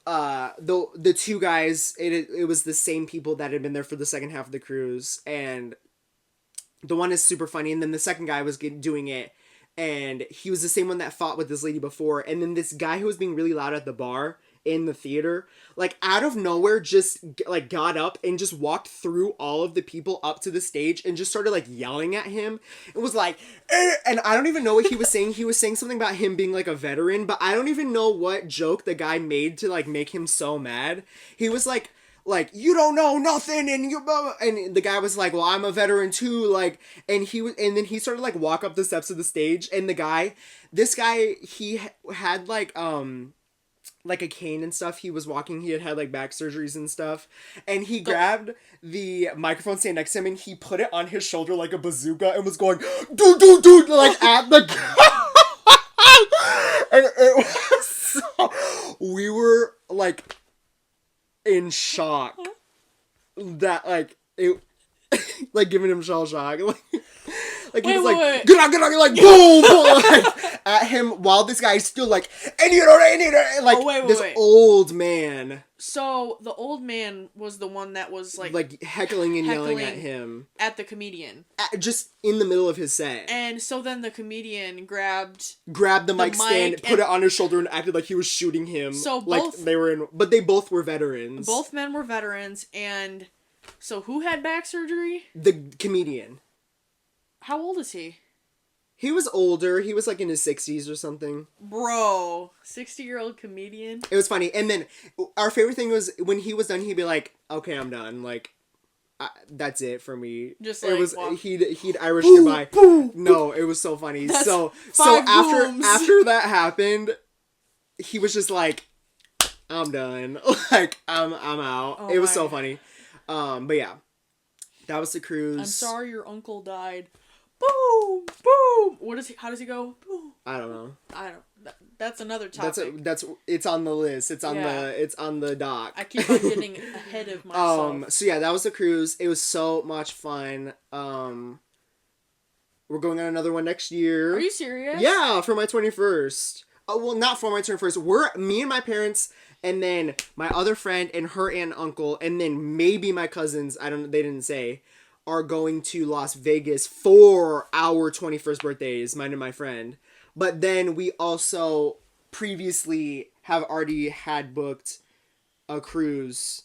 the 2 guys, it was the same people that had been there for the second half of the cruise, and the one is super funny, and then the second guy was doing it. And he was the same one that fought with this lady before. And then this guy who was being really loud at the bar in the theater, like out of nowhere, just like got up and just walked through all of the people up to the stage and just started like yelling at him. It was like, eh! And I don't even know what he was saying. He was saying something about him being like a veteran, but I don't even know what joke the guy made to like make him so mad. He was like, you don't know nothing, and the guy was like, well, I'm a veteran too, like, and then he started like walk up the steps of the stage, and this guy, he had like a cane and stuff. He was walking, he had like back surgeries and stuff, and he grabbed the microphone stand next to him, and he put it on his shoulder like a bazooka, and was going, dude, like at the and it was so, we were like in shock that like it like giving him shell shock, like he was like get on like boom, like at him while this guy's still like and you know like this old man. So the old man was the one that was like heckling and yelling at him at the comedian just in the middle of his set. And so then the comedian grabbed the mic stand, put it on his shoulder, and acted like he was shooting him. So like they were in, but they both were veterans. Both men were veterans, and so who had back surgery? The comedian. How old is he? He was older. He was like in his 60s or something. Bro, 60-year-old comedian. It was funny. And then our favorite thing was when he was done, he'd be like, "Okay, I'm done. Like, that's it for me." Just like it was he'd Irish goodbye. No, it was so funny. So after that happened, he was just like, "I'm done. Like, I'm out." Oh, it was so funny. But yeah, that was the cruise. I'm sorry your uncle died. Boom, boom. How does he go? Boom. I don't know. That's another topic. It's on the list. It's on the dock. I keep on getting ahead of myself. So yeah, that was the cruise. It was so much fun. We're going on another one next year. Are you serious? Yeah, for my 21st. Oh, well, not for my 21st. Me and my parents, and then my other friend and her aunt and uncle, and then maybe my cousins, I don't know, they didn't say, are going to Las Vegas for our 21st birthdays, mine and my friend. But then we also previously have already had booked a cruise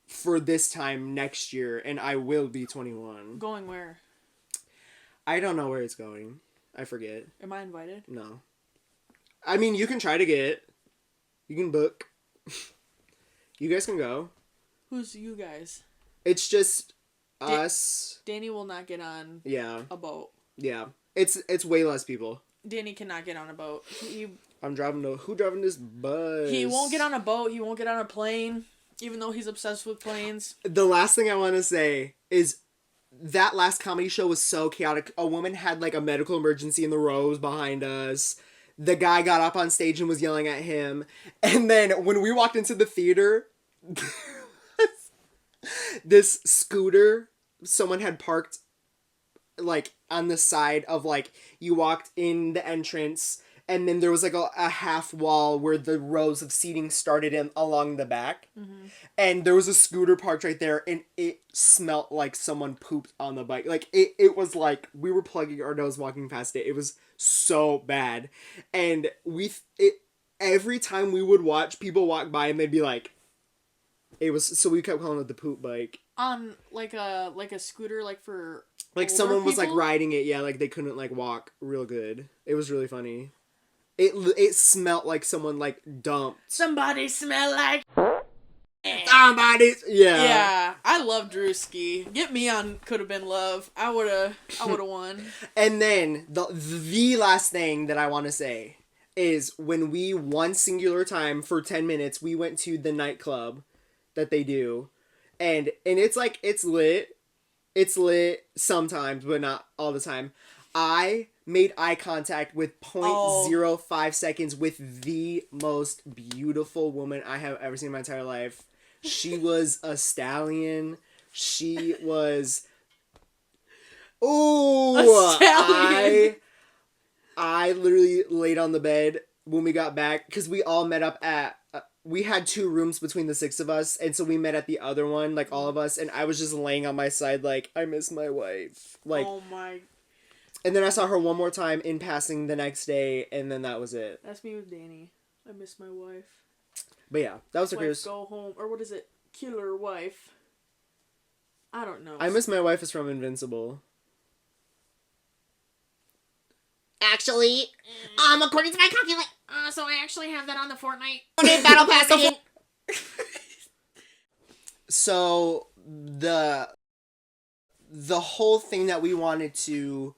for this time next year, and I will be 21. Going where? I don't know where it's going. I forget. Am I invited? No. I mean, you can try to get. You can book. You guys can go. Who's you guys? It's just us. Danny will not get on a boat. Yeah. It's way less people. Danny cannot get on a boat. I'm driving who driving this bus? He won't get on a boat. He won't get on a plane, even though he's obsessed with planes. The last thing I want to say is that last comedy show was so chaotic. A woman had like a medical emergency in the rows behind us. The guy got up on stage and was yelling at him. And then when we walked into the theater, this scooter someone had parked like on the side of like, you walked in the entrance and then there was like a half wall where the rows of seating started in along the back. Mm-hmm. And there was a scooter parked right there and it smelled like someone pooped on the bike. Like it was like we were plugging our nose walking past it. It was so bad. And every time we would watch people walk by and they'd be like, it was, so we kept calling it the poop bike. On like a scooter, like for like someone was like riding it, yeah, like they couldn't like walk real good. It was really funny. It smelled like someone like dumped. Somebody smell like somebody. Yeah. Yeah, I love Drewski. Get me on Could Have Been Love. I would've won. And then the last thing that I want to say is when we one singular time for 10 minutes we went to the nightclub that they do, and it's like it's lit sometimes but not all the time. I made eye contact with 0.05 seconds with the most beautiful woman I have ever seen in my entire life. She was a stallion. She was... Oh, I literally laid on the bed when we got back because we all met up at... we had 2 rooms between the 6 of us, and so we met at the other one, like all of us, and I was just laying on my side like, I miss my wife. Like, oh my... And then I saw her one more time in passing the next day, and then that was it. That's me with Danny. I miss my wife. But yeah, that was a cruise. Go home, or what is it? Killer wife. I don't know. I Miss My Wife is from Invincible. Actually, according to my calculate, so I actually have that on the Fortnite Battle Pass again. So the whole thing that we wanted to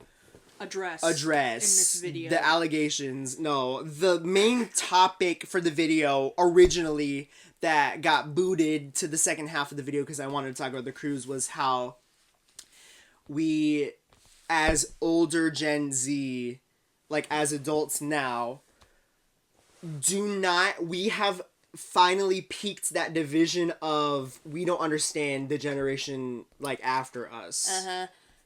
address in this video, the allegations. No, the main topic for the video originally that got booted to the second half of the video because I wanted to talk about the cruise was how we, as older Gen Z, like as adults now, we have finally peaked that division of we don't understand the generation like after us.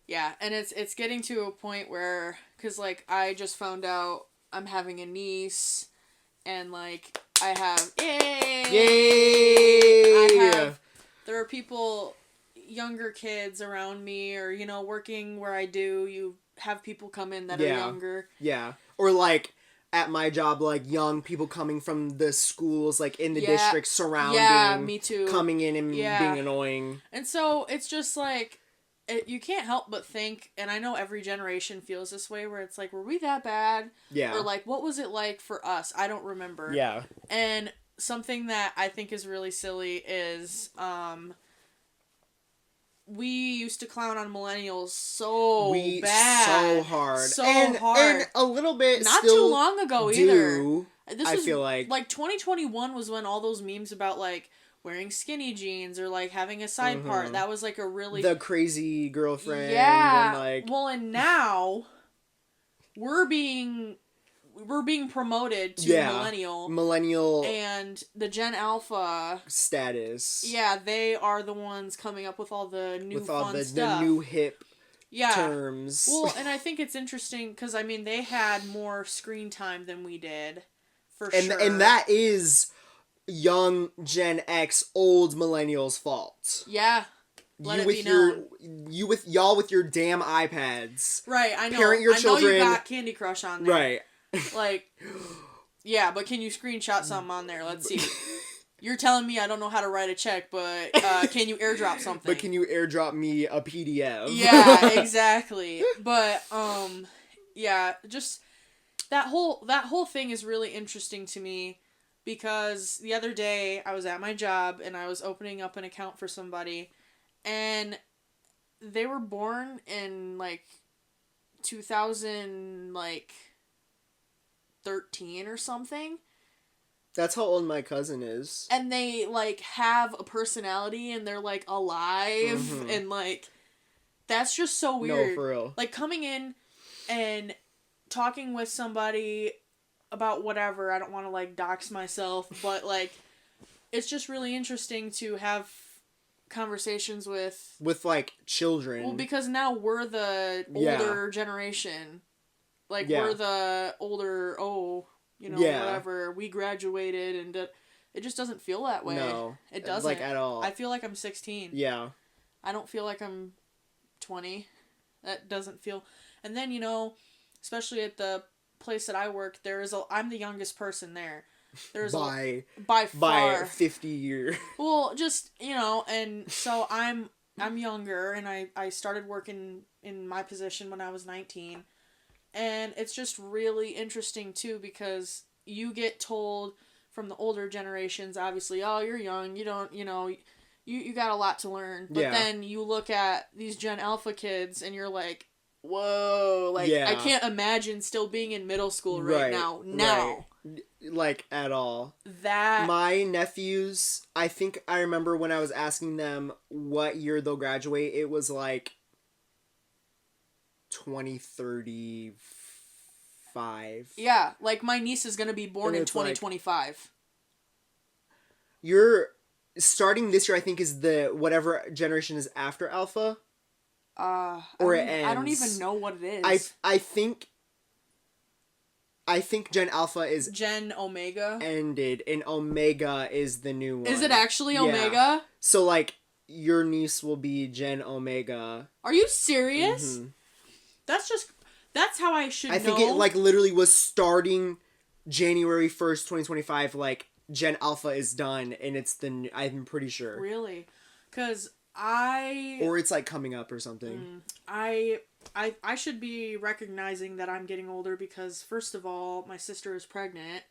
Yeah, and it's getting to a point where, because like I just found out I'm having a niece, and like I have there are people, younger kids around me, or you know, working where I do, you have people come in that are younger. Yeah, or like at my job, like young people coming from the schools, like in the district surrounding. Yeah, me too. Coming in and being annoying. And so it's just like, you can't help but think, and I know every generation feels this way, where it's like, were we that bad? Yeah. Or like, what was it like for us? I don't remember. Yeah. And something that I think is really silly is, we used to clown on millennials so hard. And a little bit not still too long ago either. I feel like 2021 was when all those memes about like wearing skinny jeans or like having a side part, that was like a really the crazy girlfriend. Yeah. And like, well, and now we're being promoted to millennial, and the Gen Alpha status. Yeah, they are the ones coming up with all the new fun stuff. The new hip terms. Well, and I think it's interesting because, I mean, they had more screen time than we did, for and sure. and that is young Gen X, old millennials' fault. Yeah. Let you it with be your known. y'all with your damn iPads. Right, I know. Parent your children. I know you got Candy Crush on there. Right. Like, yeah, but can you screenshot something on there? Let's see. You're telling me I don't know how to write a check, but can you airdrop something? But can you airdrop me a PDF? Yeah, exactly. But yeah, just that whole thing is really interesting to me because the other day I was at my job and I was opening up an account for somebody and they were born in like 2000 like 13 or something. That's how old my cousin is. And they like have a personality and they're like alive and like that's just so weird. No, for real. Like coming in and talking with somebody about whatever, I don't want to like dox myself, but like it's just really interesting to have conversations with like children. Well, because now we're the older generation. Like we're the older, whatever. We graduated and it just doesn't feel that way. No. It doesn't. Like at all. I feel like I'm 16. Yeah. I don't feel like I'm 20. That doesn't feel. And then, especially at the place that I work, I'm the youngest person there. There's by far 50 years. Well, just, and so I'm younger and I started working in my position when I was 19. And it's just really interesting too because you get told from the older generations, obviously, oh, you're young, you don't, you got a lot to learn. But then you look at these Gen Alpha kids and you're like, whoa, like I can't imagine still being in middle school right now. Right. Like at all. My nephews, I think I remember when I was asking them what year they'll graduate, it was like 2035. Yeah, like my niece is gonna be born in 2025. Like, you're starting this year, I think, is the whatever generation is after Alpha. Or it ends. I don't even know what it is. I think Gen Alpha is Gen Omega ended, and Omega is the new one. Is it actually Omega? Yeah. So like your niece will be Gen Omega. Are you serious? Mm-hmm. That's how I should know. I think it like literally was starting January 1st, 2025, like Gen Alpha is done and it's I'm pretty sure. Really? Cuz or it's like coming up or something. I should be recognizing that I'm getting older because first of all, my sister is pregnant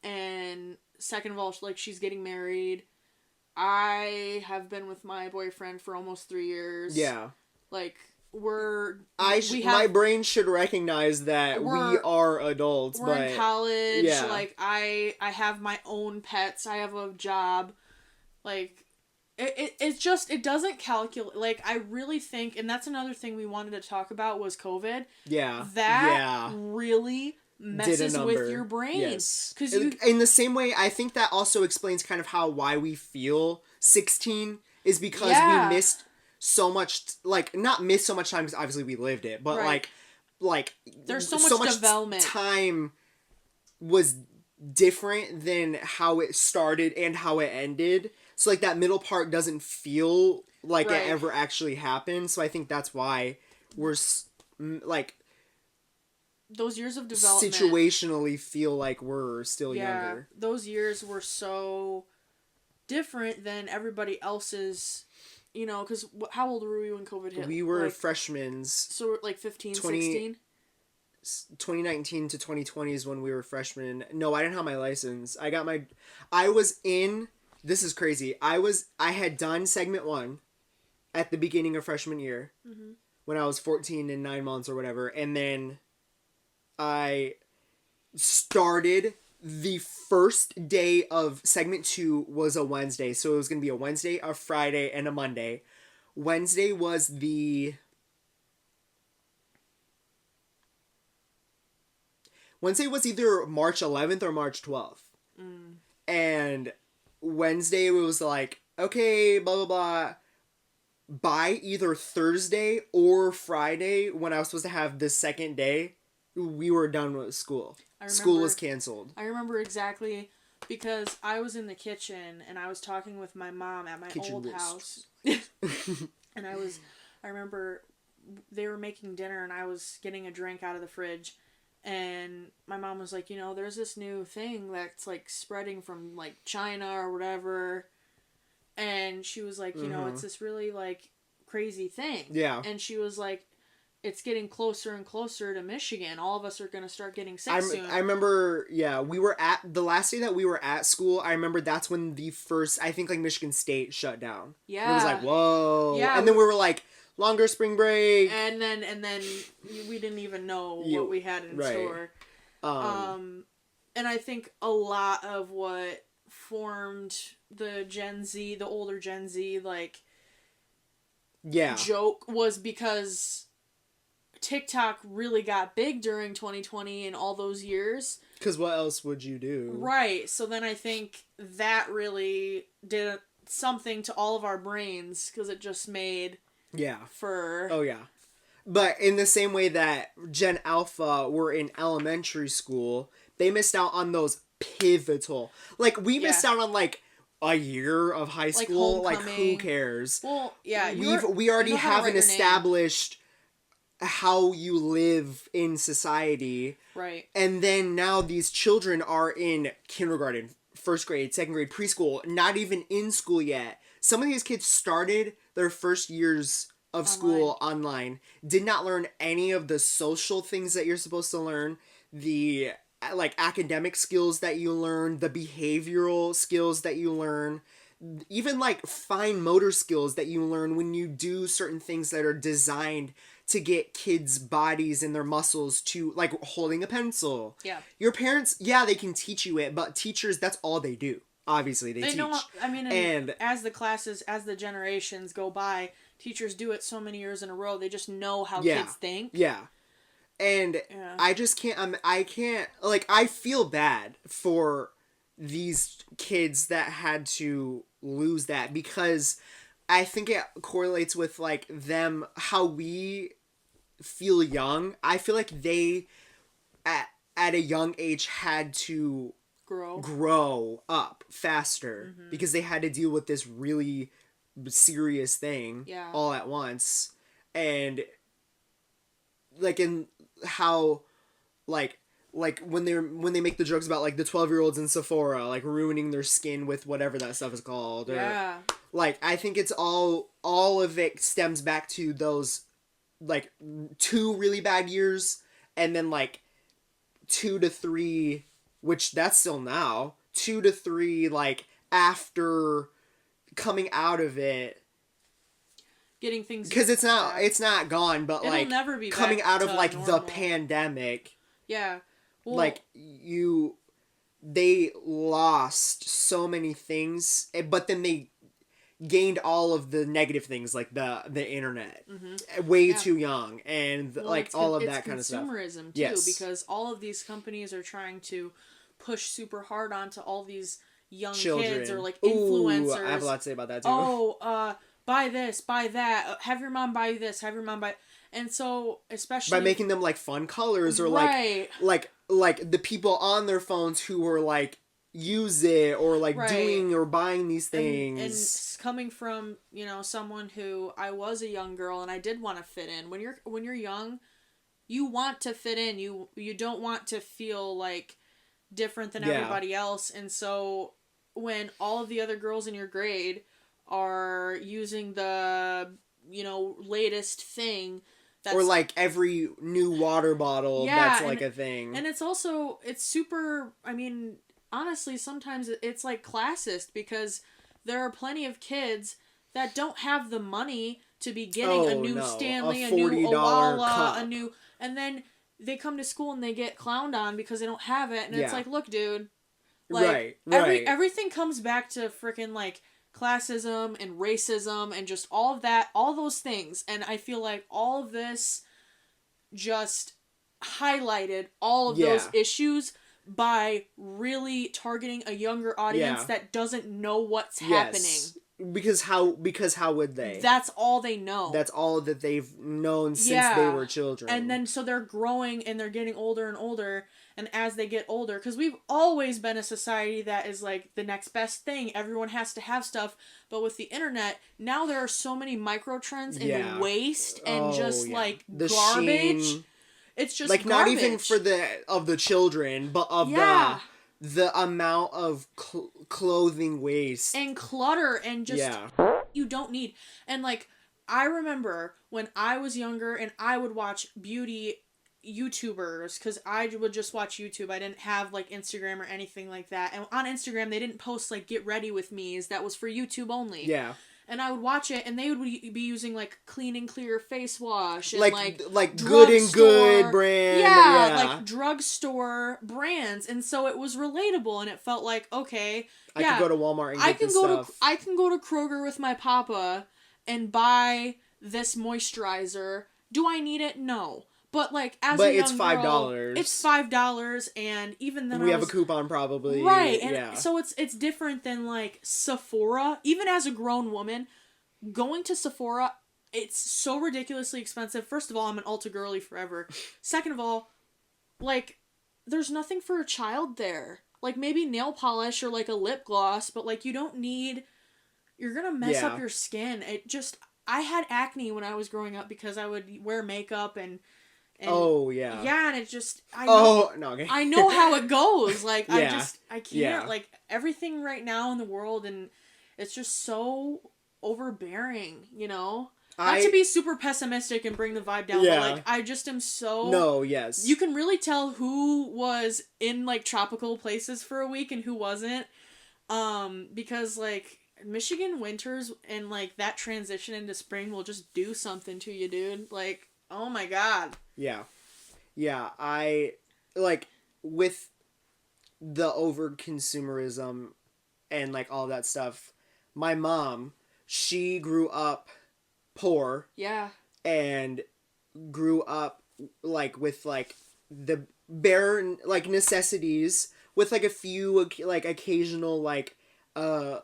and second of all, like she's getting married. I have been with my boyfriend for almost 3 years. Yeah. Like my brain should recognize that we are adults. We're in college. Yeah. Like I have my own pets. I have a job. Like it doesn't calculate. Like I really think, and that's another thing we wanted to talk about was COVID. Yeah. That really messes with your brain. Yes. Because in the same way, I think that also explains kind of why we feel 16 is because we missed so much, like, not missed so much time because obviously we lived it, but like there's so much development. Time was different than how it started and how it ended. So like that middle part doesn't feel like it ever actually happened. So I think that's why we're like those years of development situationally feel like we're still younger. Those years were so different than everybody else's. Because how old were we when COVID hit? We were freshmen. So, like 15, 16? 2019 to 2020 is when we were freshmen. No, I didn't have my license. This is crazy. I had done segment 1 at the beginning of freshman year when I was 14 and 9 months or whatever. And then I started. The first day of segment 2 was a Wednesday. So it was going to be a Wednesday, a Friday, and a Monday. Wednesday was either March 11th or March 12th. And Wednesday it was like, okay, blah, blah, blah. by either Thursday or Friday, when I was supposed to have the second day, we were done with school. School was canceled. I remember exactly because I was in the kitchen and I was talking with my mom at my old house. And I remember they were making dinner and I was getting a drink out of the fridge. And my mom was like, there's this new thing that's, like, spreading from, like, China or whatever. And she was like, it's this really, like, crazy thing. Yeah. And she was like, it's getting closer and closer to Michigan. All of us are going to start getting sick soon. I remember, we were the last day that we were at school, I remember that's when the first, I think, like, Michigan State shut down. Yeah. And it was like, whoa. Yeah. And then we were like, longer spring break. And then we didn't even know what we had in store. And I think a lot of what formed the Gen Z, the older Gen Z, like, joke was because TikTok really got big during 2020 and all those years. Because what else would you do? Right. So then I think that really did something to all of our brains because it just made... Yeah. Oh, yeah. But in the same way that Gen Alpha were in elementary school, they missed out on those pivotal... Like, we missed out on, like, a year of high school. Like, who cares? Well, yeah. We already haven't established how you live in society. Right. And then now these children are in kindergarten, first grade, second grade, preschool, not even in school yet. Some of these kids started their first years of school online, did not learn any of the social things that you're supposed to learn, the, like, academic skills that you learn, the behavioral skills that you learn, even, like, fine motor skills that you learn when you do certain things that are designed to get kids' bodies and their muscles to, like, holding a pencil. Yeah. Your parents, they can teach you it, but teachers, that's all they do. Obviously, they teach. Know, I mean, and as the generations go by, teachers do it so many years in a row, they just know how kids think. Yeah. And I just can't, I feel bad for these kids that had to lose that because I think it correlates with, like, them, how we feel young. I feel like they, at a young age, had to grow up faster because they had to deal with this really serious thing all at once. And, like, in how, like when they make the jokes about, like, the 12-year-olds in Sephora, like, ruining their skin with whatever that stuff is called, or like, I think it's all of it stems back to those, like, 2 really bad years and then, like, 2 to 3, which that's still now, 2 to 3, like, after coming out of it, getting things, because it's not gone, but it'll, like, never be coming out of, like, normal. the pandemic. Yeah. Well, like, they lost so many things, but then they gained all of the negative things, like the internet, way too young, and all of that kind of stuff. Consumerism too, because all of these companies are trying to push super hard onto all these young kids or, like, influencers. Ooh, I have a lot to say about that too. Oh, buy this, buy that. Have your mom buy this. Have your mom buy. And so, especially by making them, like, fun colors, or like the people on their phones who were, like, use it, or, like, doing or buying these things. And coming from, someone who, I was a young girl and I did want to fit in. When you're young, you want to fit in. You don't want to feel, like, different than everybody else. And so when all of the other girls in your grade are using the, latest thing, or, like, every new water bottle that's, like, a thing. And it's super, I mean, honestly, sometimes it's, like, classist, because there are plenty of kids that don't have the money to be getting a new Stanley, a new Owala, a new, and then they come to school and they get clowned on because they don't have it, and it's like, look, dude, like, everything comes back to freaking, like, classism and racism and just all of that, all those things. And I feel like all of this just highlighted all of those issues by really targeting a younger audience that doesn't know what's happening. Because how would they? That's all they know. That's all that they've known since they were children. And then so they're growing and they're getting older and older, and as they get older, because we've always been a society that is like the next best thing, everyone has to have stuff, but with the internet, now there are so many micro trends in waste and like the garbage. Sheen, it's just like garbage. not even for the children, but of the amount of clothing waste and clutter and just you don't need. And like I remember when I was younger and I would watch beauty YouTubers, because I would just watch YouTube. I didn't have like Instagram or anything like that, and on Instagram they didn't post like get ready with me's. That was for YouTube only. And I would watch it, and they would be using, like, Clean and Clear face wash. And, like Good and Good brand. Yeah, like, drugstore brands. And so it was relatable, and it felt like, okay, I can go to Walmart and get this stuff. I can go to Kroger with my papa and buy this moisturizer. Do I need it? No. But, like, as a young it's $5. girl, it's $5, and even then we have a coupon probably. Right, and so it's different than, like, Sephora. Even as a grown woman, going to Sephora, it's so ridiculously expensive. First of all, I'm an Ulta girly forever. Second of all, like, there's nothing for a child there. Like, maybe nail polish or, like, a lip gloss, but, like, you don't need... You're gonna mess up your skin. I had acne when I was growing up because I would wear makeup and and it just I know how it goes. Like I can't like everything right now in the world, and it's just so overbearing, you know. Not to be super pessimistic and bring the vibe down, but like I just am so you can really tell who was in like tropical places for a week and who wasn't, because like Michigan winters and like that transition into spring will just do something to you, dude. Like, oh my god. Yeah, I, like, with the over-consumerism and, like, all that stuff, my mom, she grew up poor. Yeah. And grew up, like, with, like, the bare, like, necessities, with, like, a few, like, occasional, like, an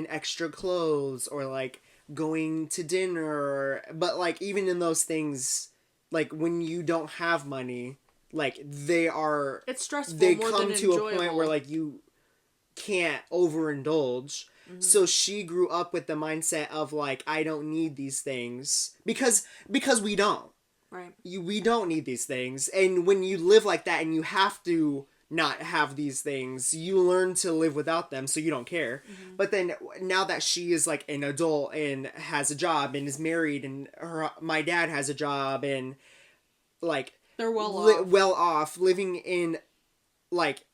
extra clothes, or, like, going to dinner, but, like, even in those things... Like, when you don't have money, like, it's stressful. They come to a point where, like, you can't overindulge. Mm-hmm. So she grew up with the mindset of, like, I don't need these things. Because we don't. Right. We don't need these things. And when you live like that and you have to not have these things, you learn to live without them, so you don't care. Mm-hmm. But then, now that she is, like, an adult and has a job and is married, and my dad has a job, and, like... They're well off, living in, like,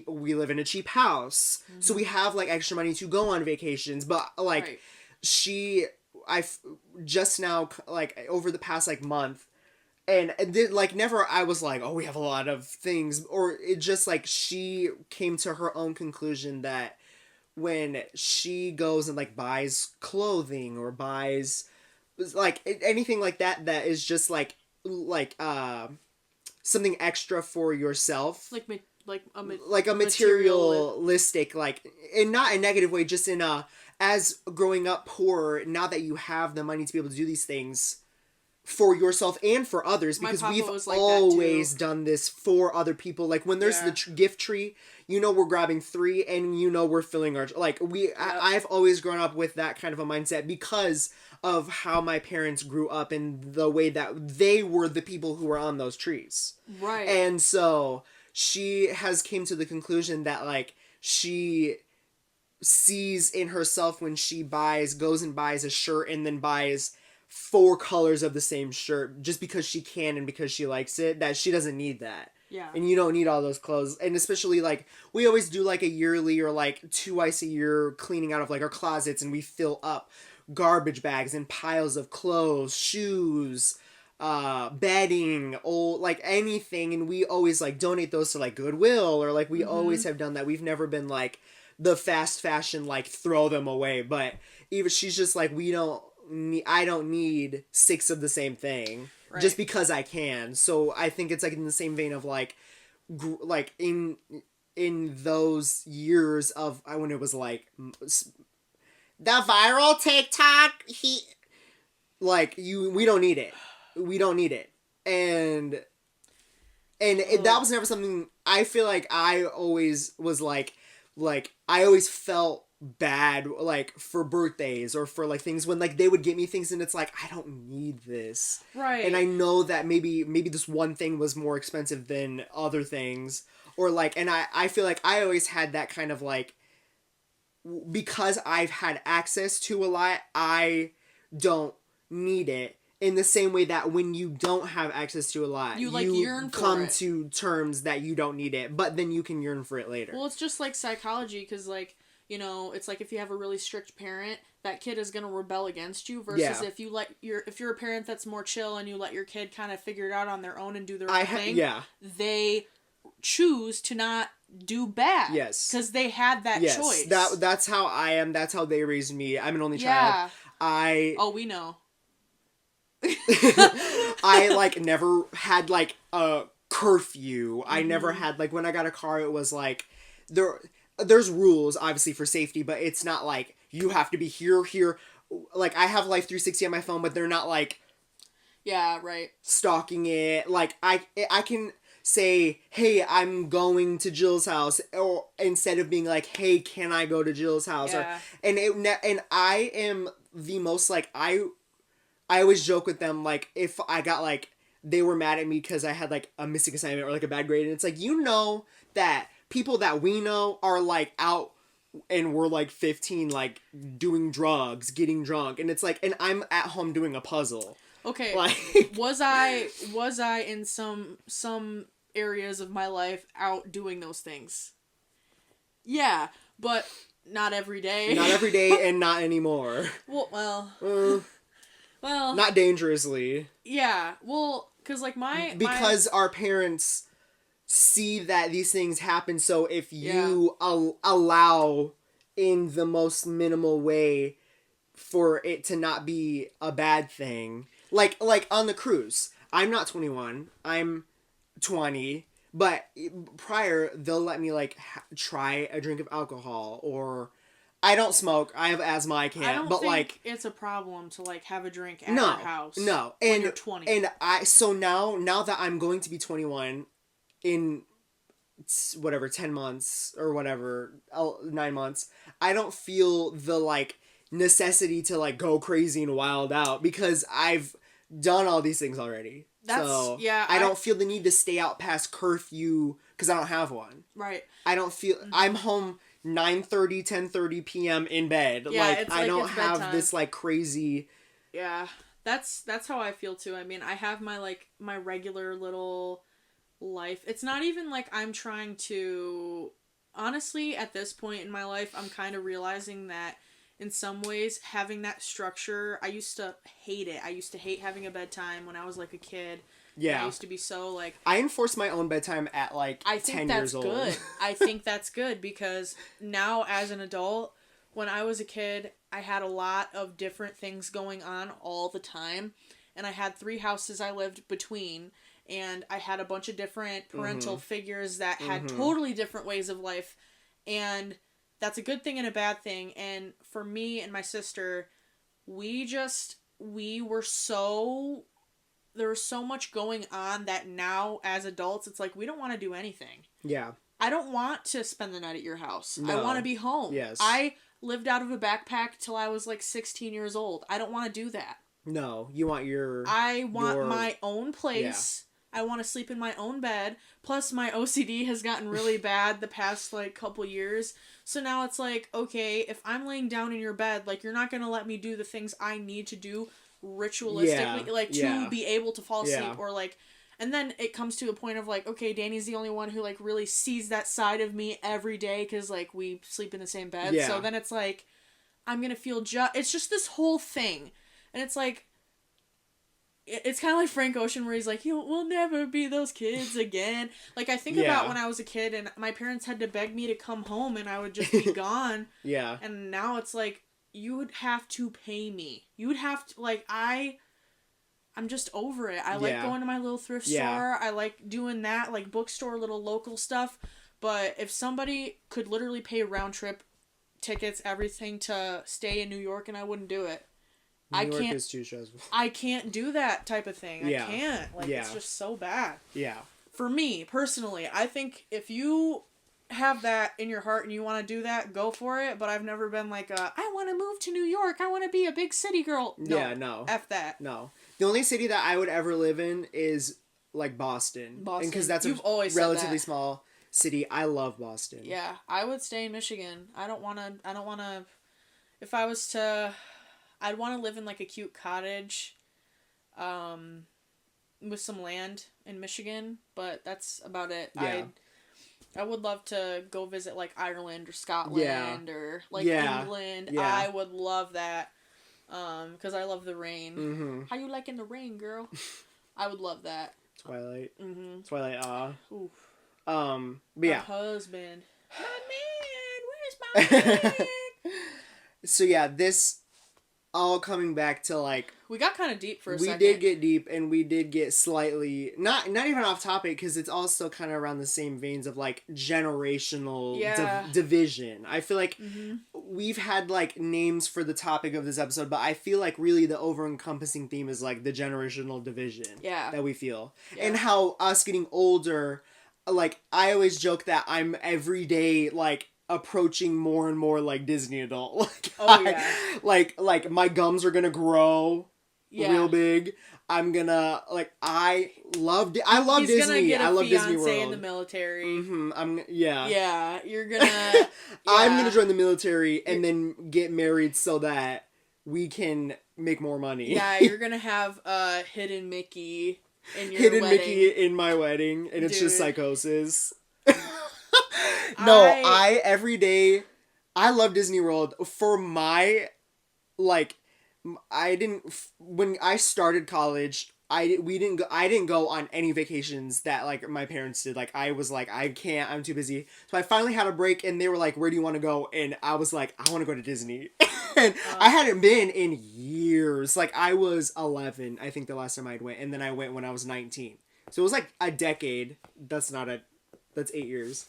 we live in a cheap house, mm-hmm. so we have, like, extra money to go on vacations, but, like, just now, like, over the past, like, month, and like, never I was like, oh, we have a lot of things, or it just, like, she came to her own conclusion that when she goes and, like, buys clothing, or buys, like, anything like that is just, like, something extra for yourself. Like a materialistic, like, and not in a negative way, just in as growing up poor, now that you have the money to be able to do these things, for yourself and for others, because we've always done this for other people. Like, when there's the gift tree, you know, we're grabbing 3, and you know, we're filling our, like, I've always grown up with that kind of a mindset because of how my parents grew up and the way that they were the people who were on those trees. Right. And so she has came to the conclusion that, like, she sees in herself when she goes and buys a shirt and then buys 4 colors of the same shirt just because she can and because she likes it, that she doesn't need that. Yeah. And you don't need all those clothes. And especially, like, we always do, like, a yearly or, like, twice a year cleaning out of, like, our closets, and we fill up garbage bags and piles of clothes, shoes, bedding, old, like, anything, and we always, like, donate those to, like, Goodwill, or, like, we mm-hmm. always have done that. We've never been, like, the fast fashion, like, throw them away, but even she's just like, I don't need 6 of the same thing, right, just because I can. So I think it's, like, in the same vein of, like, in those years of when it was, like, the viral TikTok, we don't need it. We don't need it. And that was never something, I feel like I always was like, I always felt bad, like, for birthdays or for, like, things when, like, they would get me things and it's like, I don't need this. Right. And I know that maybe this one thing was more expensive than other things. Or, like, and I feel like I always had that kind of, like, because I've had access to a lot, I don't need it. In the same way that when you don't have access to a lot, you yearn for come it. to terms that you don't need it, but then you can yearn for it later. Well, it's just like psychology, because, like, you know, it's like if you have a really strict parent, that kid is going to rebel against you, versus if you're a parent that's more chill and you let your kid kind of figure it out on their own and do their own thing, they choose to not do bad. Yes. Because they had that choice. That's how I am. That's how they raised me. I'm an only child. Oh, we know. I, like, never had, like, a curfew. I never had, like, when I got a car, it was like, there's rules, obviously, for safety, but it's not like, you have to be here. Like, I have Life 360 on my phone, but they're not, like... Yeah, right. Stalking it. Like, I can say, hey, I'm going to Jill's house, or instead of being like, hey, can I go to Jill's house? Yeah. And I am the most, like, I always joke with them, like, if I got, like, they were mad at me because I had, like, a missing assignment or, like, a bad grade, and it's like, you know that people that we know are, like, out and we're, like, 15, like, doing drugs, getting drunk, and it's like, and I'm at home doing a puzzle. Okay, like, was I in some areas of my life out doing those things? Yeah, but not every day. Not every day, and not anymore. Well, not dangerously. Yeah, well, because, like, because our parents see that these things happen, so if you allow in the most minimal way for it to not be a bad thing, like on the cruise, I'm not 21, I'm 20, but prior, they'll let me, like, try a drink of alcohol, or... I don't smoke. I have asthma. I can't. I don't but think like, it's a problem to, like, have a drink at your house. No, when you're 20. And now that I'm going to be 21 in whatever 10 months or whatever 9 months, I don't feel the, like, necessity to, like, go crazy and wild out because I've done all these things already. I don't feel the need to stay out past curfew because I don't have one. Right. I don't feel I'm home 9:30, 10:30 p.m. in bed. Yeah, I don't have bedtime. this, like, crazy... Yeah, that's how I feel, too. I mean, I have my regular little life. It's not even like I'm trying to... Honestly, at this point in my life, I'm kind of realizing that in some ways, having that structure, I used to hate it. I used to hate having a bedtime when I was, like, a kid. Yeah. I used to be so, like... I enforced my own bedtime at, like, 10 years old. I think that's good. I think that's good because now, as an adult, when I was a kid, I had a lot of different things going on all the time. And I had 3 houses I lived between. And I had a bunch of different parental figures that had totally different ways of life. And that's a good thing and a bad thing. And for me and my sister, we were so... There was so much going on that now, as adults, it's like, we don't want to do anything. Yeah. I don't want to spend the night at your house. No. I want to be home. Yes. I lived out of a backpack till I was, like, 16 years old. I don't want to do that. No. You want I want my own place. Yeah. I want to sleep in my own bed. Plus, my OCD has gotten really bad the past, like, couple years. So now it's like, okay, if I'm laying down in your bed, like, you're not going to let me do the things I need to do ritualistically, to be able to fall asleep, or, like, and then it comes to a point of, like, okay, Danny's the only one who, like, really sees that side of me every day, because, like, we sleep in the same bed, so then it's like, I'm gonna feel it's just this whole thing, and it's like, it's kind of like Frank Ocean, where he's like, we'll never be those kids again. Like, I think about when I was a kid, and my parents had to beg me to come home, and I would just be gone, and now it's like, you would have to pay me. You would have to, like, I'm just over it. I like going to my little thrift store. I like doing that, like, bookstore, little local stuff. But if somebody could literally pay a round trip tickets, everything to stay in New York, and I wouldn't do it. New York is too stressful. I can't do that type of thing. Yeah. I can't. Like, it's just so bad. Yeah. For me, personally, I think if you have that in your heart and you want to do that, go for it. But I've never been like, I want to move to New York. I want to be a big city girl. No, Yeah, no. F that. No. The only city that I would ever live in is, like, Boston. Boston. And because that's You've always relatively said that. small city. I love Boston. Yeah, I would stay in Michigan. I don't want to, if I was to, I'd want to live in, like, a cute cottage, with some land in Michigan, but that's about it. Yeah. I would love to go visit, like, Ireland or Scotland or, like, Yeah. England. Yeah. I would love that, because I love the rain. Mm-hmm. How you liking the rain, girl? I would love that. Twilight. Mm-hmm. Twilight, Oof. But yeah. My husband. My man, where's my man? So yeah, this all coming back to, like, We got kind of deep for a second. we did get deep, and we did get slightly not even off topic, because it's also kind of around the same veins of, like, generational Yeah. division. I feel like Mm-hmm. we've had, like, names for the topic of this episode, but I feel like really the over-encompassing theme is, like, the generational division that we feel. Yeah. And how us getting older, like, I always joke that I'm every day, like, approaching more and more like Disney adult. Like, Oh, yeah. like my gums are gonna grow real big. I'm gonna, like, I love Disney. He's gonna get a I love Disney fiance World. in the military. Mm-hmm. Yeah, you're gonna. I'm gonna join the military and then get married so that we can make more money. Yeah, you're gonna have hidden Mickey in your Hidden wedding. Mickey in my wedding, and it's just Dude. psychosis. No, I every day, I love Disney World for my, like, when I started college, I didn't go on any vacations that, like, my parents did. Like, I was like, I can't, I'm too busy. So I finally had a break, and they were like, where do you want to go? And I was like, I want to go to Disney. And I hadn't been in years. Like, I was 11, I think, the last time I went, and then I went when I was 19. So it was like a decade. That's 8 years.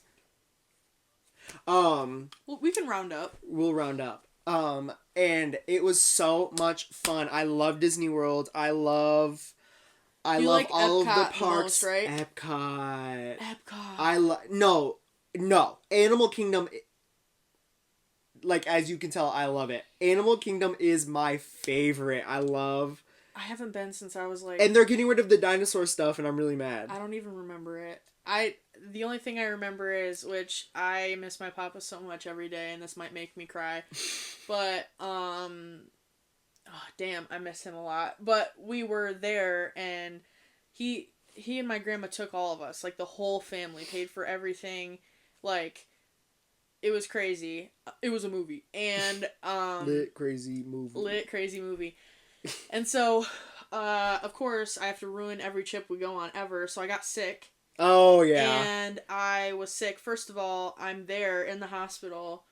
Well, we can round up. We'll round up. And it was so much fun. I love Disney World. I love like all of the Epcot parks. the most, right? Epcot. No. Animal Kingdom. Like, as you can tell, I love it. Animal Kingdom is my favorite. I haven't been since I was like. And they're getting rid of the dinosaur stuff, and I'm really mad. I don't even remember it. The only thing I remember is, which I miss my papa so much every day, and this might make me cry, but oh damn, I miss him a lot. But we were there, and he and my grandma took all of us, like the whole family, paid for everything, like it was crazy. It was a movie, and lit crazy movie. And so, of course, I have to ruin every trip we go on ever. So I got sick. Oh, yeah. And I was sick. First of all, I'm there in the hospital,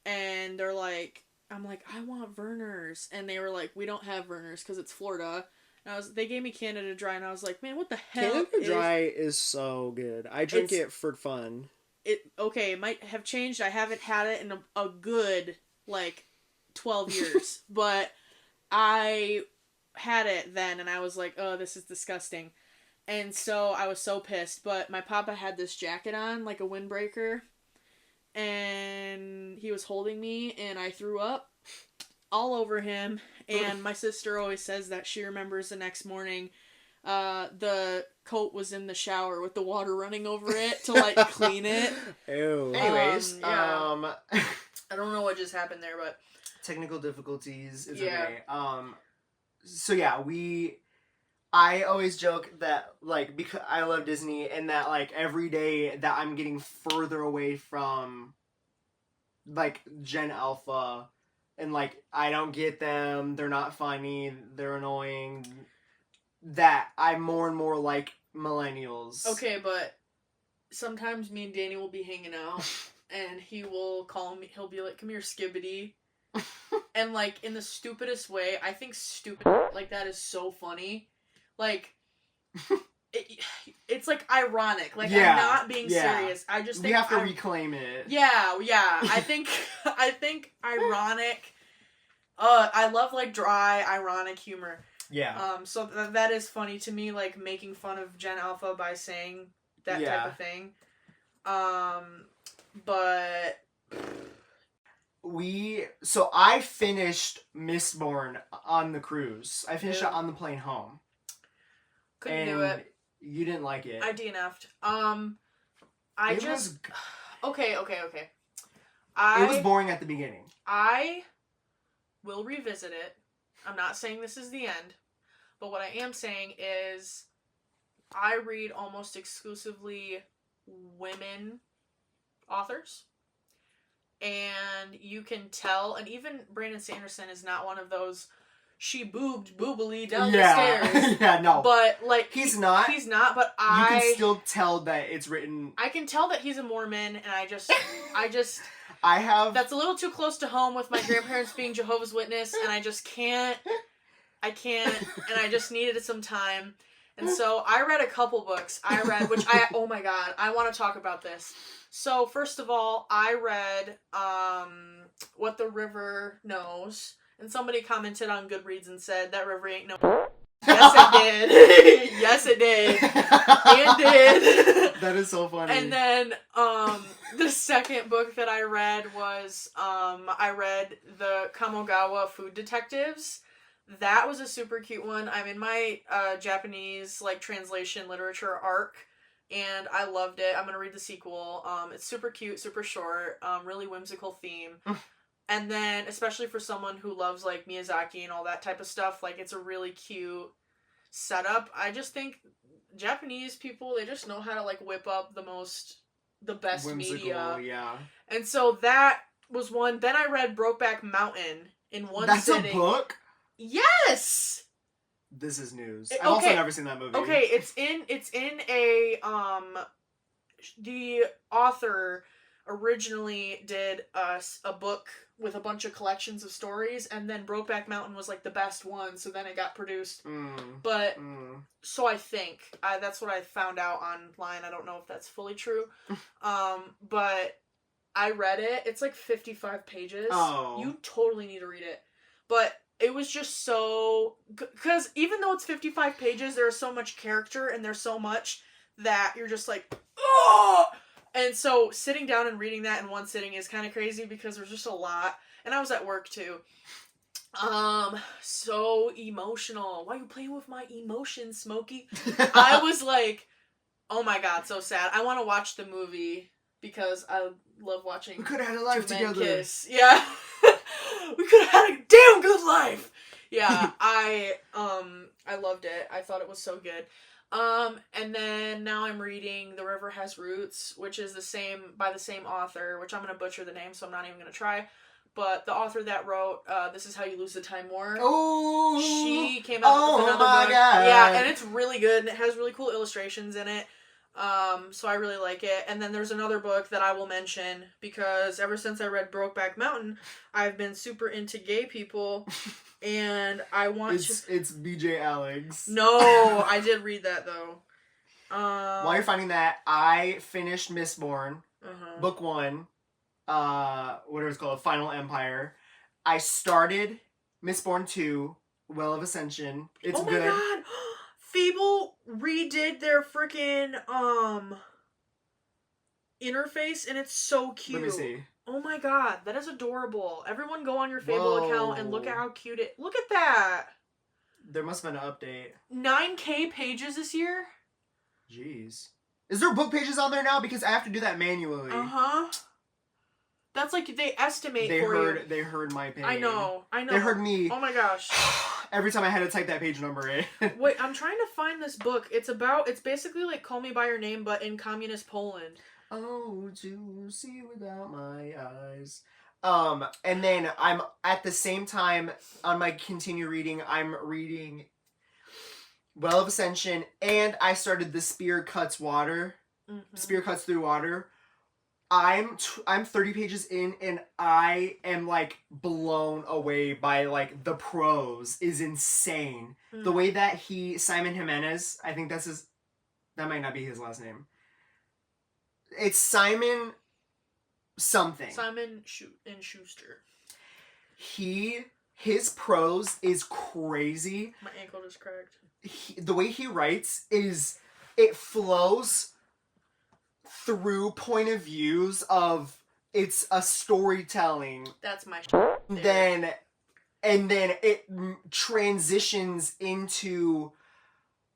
and they're like, I'm like, I want Verner's. And they were like, we don't have Verner's because it's Florida. And they gave me Canada Dry, and I was like, man, what the hell? Canada Dry is so good. I drink it for fun. It might have changed. I haven't had it in a good, like, 12 years. But I had it then, and I was like, oh, this is disgusting. And so I was so pissed, but my papa had this jacket on, like a windbreaker, and he was holding me, and I threw up all over him, and my sister always says that she remembers the next morning, the coat was in the shower with the water running over it to, like, clean it. Ew. Anyways, yeah. I don't know what just happened there, but... Technical difficulties is okay. So yeah, I always joke that, like, because I love Disney, and that, like, every day that I'm getting further away from, like, Gen Alpha, and, like, I don't get them, they're not funny, they're annoying, that I'm more and more like millennials. Okay, but sometimes me and Danny will be hanging out, and he will call me, he'll be like, come here, Skibbity. And, like, in the stupidest way, I think stupid like that is so funny. Like, it's like ironic. Like Yeah, I'm not being yeah. serious. I just We think have to reclaim it. Yeah. I think ironic. I love like dry, ironic humor. Yeah. So that is funny to me, like making fun of Gen Alpha by saying that type of thing. But so I finished Mistborn on the cruise. I finished it on the plane home. Couldn't do it. You didn't like it. I DNF'd. Was... Okay. It was boring at the beginning. I will revisit it. I'm not saying this is the end, but what I am saying is I read almost exclusively women authors. And you can tell, and even Brandon Sanderson is not one of those she boobed boobily down the stairs. Yeah, no. But like he's not, but you can still tell that it's written. I can tell that he's a Mormon, and I just that's a little too close to home with my grandparents being Jehovah's Witness, and I just can't, and I just needed some time. And so I read a couple books. Oh my god, I want to talk about this. So first of all, I read What the River Knows, and somebody commented on Goodreads and said that river ain't no. Yes, it did. Yes, it did. It did. That is so funny. And then the second book that I read was I read the Kamogawa Food Detectives. That was a super cute one. I'm in my Japanese like translation literature arc, and I loved it. I'm gonna read the sequel. It's super cute, super short, really whimsical theme. And then, especially for someone who loves like Miyazaki and all that type of stuff, like it's a really cute setup. I just think Japanese people, they just know how to like whip up the best whimsical media. Yeah. And so that was one. Then I read Brokeback Mountain in one sitting. That's a book? Yes! This is news. I've also never seen that movie. Okay, it's in a the author originally did a book with a bunch of collections of stories, and then Brokeback Mountain was like the best one, so then it got produced. So I think that's what I found out online. I don't know if that's fully true. But I read it. It's like 55 pages. Oh. You totally need to read it. But it was just so... Because even though it's 55 pages, there's so much character and there's so much that you're just like, oh! And so sitting down and reading that in one sitting is kind of crazy because there's just a lot. And I was at work too. So emotional. Why are you playing with my emotions, Smokey? I was like, oh my god, so sad. I want to watch the movie because I love watching we could have had a life together. Kiss. Yeah. We could have had a damn good life. Yeah, I loved it. I thought it was so good. And then now I'm reading The River Has Roots, which is by the same author, which I'm going to butcher the name, so I'm not even going to try. But the author that wrote This Is How You Lose the Time War, she came out with another book. God. Yeah, and it's really good, and it has really cool illustrations in it. So I really like it. And then there's another book that I will mention because ever since I read Brokeback Mountain, I've been super into gay people, and I want It's BJ Alex. No, I did read that though. While you're finding that, I finished Mistborn, book 1, whatever it's called, Final Empire. I started Mistborn 2, Well of Ascension. It's good. Oh my god! Fable redid their freaking interface, and it's so cute. Let me see. Oh my god, that is adorable. Everyone go on your Fable account and look at how cute it... Look at that! There must have been an update. 9K pages this year? Jeez. Is there book pages on there now? Because I have to do that manually. Uh-huh. That's like they estimate you. They heard my pain. I know. They heard me. Oh my gosh. Every time I had to type that page number in. Wait, I'm trying to find this book. It's basically like Call Me By Your Name, but in communist Poland. Oh, to see without my eyes. And then I'm, at the same time, on my continue reading, I'm reading Well of Ascension, and I started The Spear Cuts Water. Mm-hmm. Spear Cuts Through Water. I'm 30 pages in, and I am, like, blown away by, like, the prose is insane. Mm. The way that Simon Jimenez, I think that's his That might not be his last name. It's Simon something. Simon and Schuster. His prose is crazy. My ankle just cracked. The way he writes is, it flows through point of views of, it's a storytelling. That's my And then it transitions into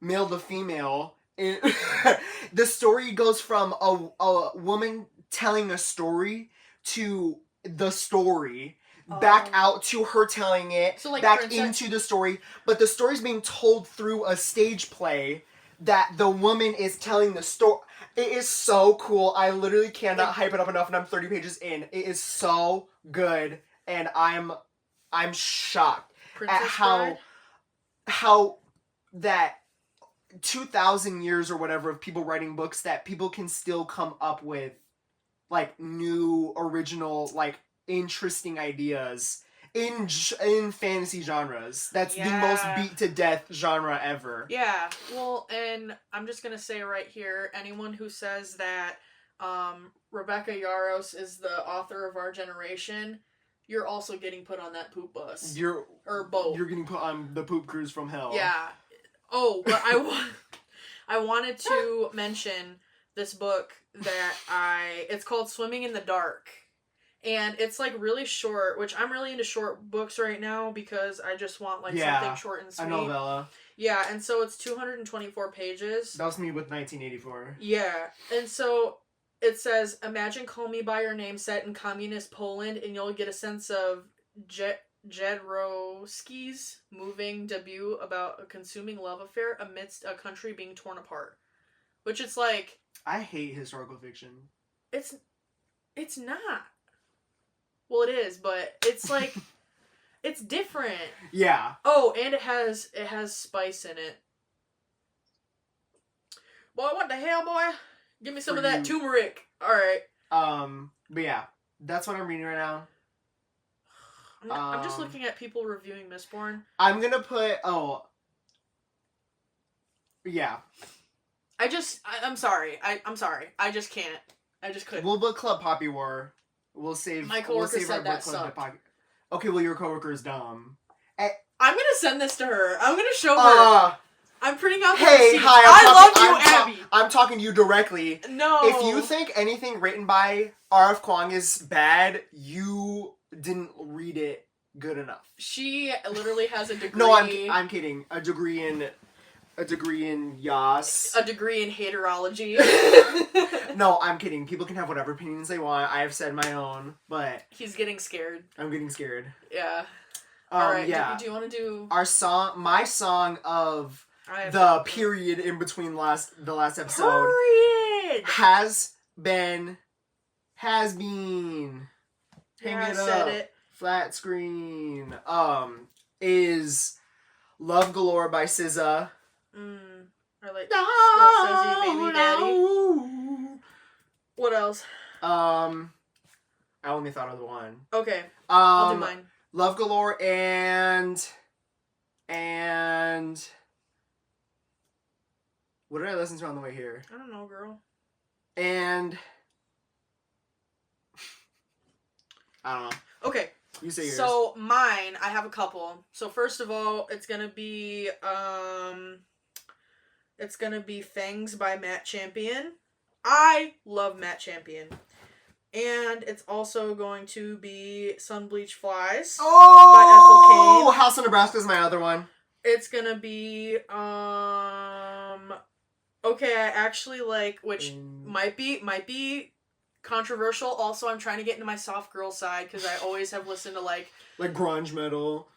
male to female. The story goes from a woman telling a story to the story, back out to her telling it, so like back into the story. But the story's being told through a stage play that the woman is telling the story. It is so cool. I literally cannot hype it up enough, and I'm 30 pages in. It is so good, and I'm shocked Princess at Bride? how that 2,000 years or whatever of people writing books, that people can still come up with like new, original, like interesting ideas in fantasy genres. That's the most beat to death genre ever. Yeah. Well, and I'm just gonna say right here, anyone who says that Rebecca Yarros is the author of our generation, you're also getting put on that poop bus. You're boat. You're getting put on the poop cruise from hell. Yeah. Oh, but I wanted to mention this book that it's called Swimming in the Dark. And it's like really short, which I'm really into short books right now because I just want like something short and sweet. A novella. Yeah, and so it's 224 pages. That was me with 1984. Yeah, and so it says, imagine Call Me By Your Name set in communist Poland, and you'll get a sense of Jedrowski's moving debut about a consuming love affair amidst a country being torn apart. Which it's like... I hate historical fiction. It's not. Well, it is, but it's like... it's different. Yeah. Oh, and it has spice in it. Boy, what the hell, boy? Give me some of that turmeric. Alright. But yeah. That's what I'm reading right now. I'm just looking at people reviewing Mistborn. I'm gonna put... Yeah. I'm sorry. I'm sorry. I just can't. I just couldn't. We'll book Club Poppy War. We'll save... My coworker our said book that club to sucked. Okay, well, your coworker is dumb. I'm gonna send this to her. I'm gonna show her. I'm printing out the Hey, receipts. hi. I love you, Abby. I'm talking to you directly. No. If you think anything written by R.F. Kuang is bad, you didn't read it good enough. She literally has a degree. No, I'm kidding. A degree in Yas. A degree in haterology. No, I'm kidding. People can have whatever opinions they want. I have said my own, but He's getting scared. I'm getting scared. Yeah. Alright, yeah. do you want to do... My song of the period in between the last episode. Period! Has been. Yeah, Hang I it said up. it. Flat screen. Is Love Galore by SZA. Or like Scorsese, Baby Daddy. What else? I only thought of the one. Okay, I'll do mine. Love Galore and what did I listen to on the way here? I don't know, girl. And I don't know. Okay. You say yours. So mine, I have a couple. So first of all, it's gonna be Fangs by Matt Champion. I love Matt Champion. And it's also going to be Sunbleach Flies by Ethel Cain. House of Nebraska is my other one. It's gonna be okay, I actually like, which might be controversial. Also, I'm trying to get into my soft girl side because I always have listened to like grunge metal,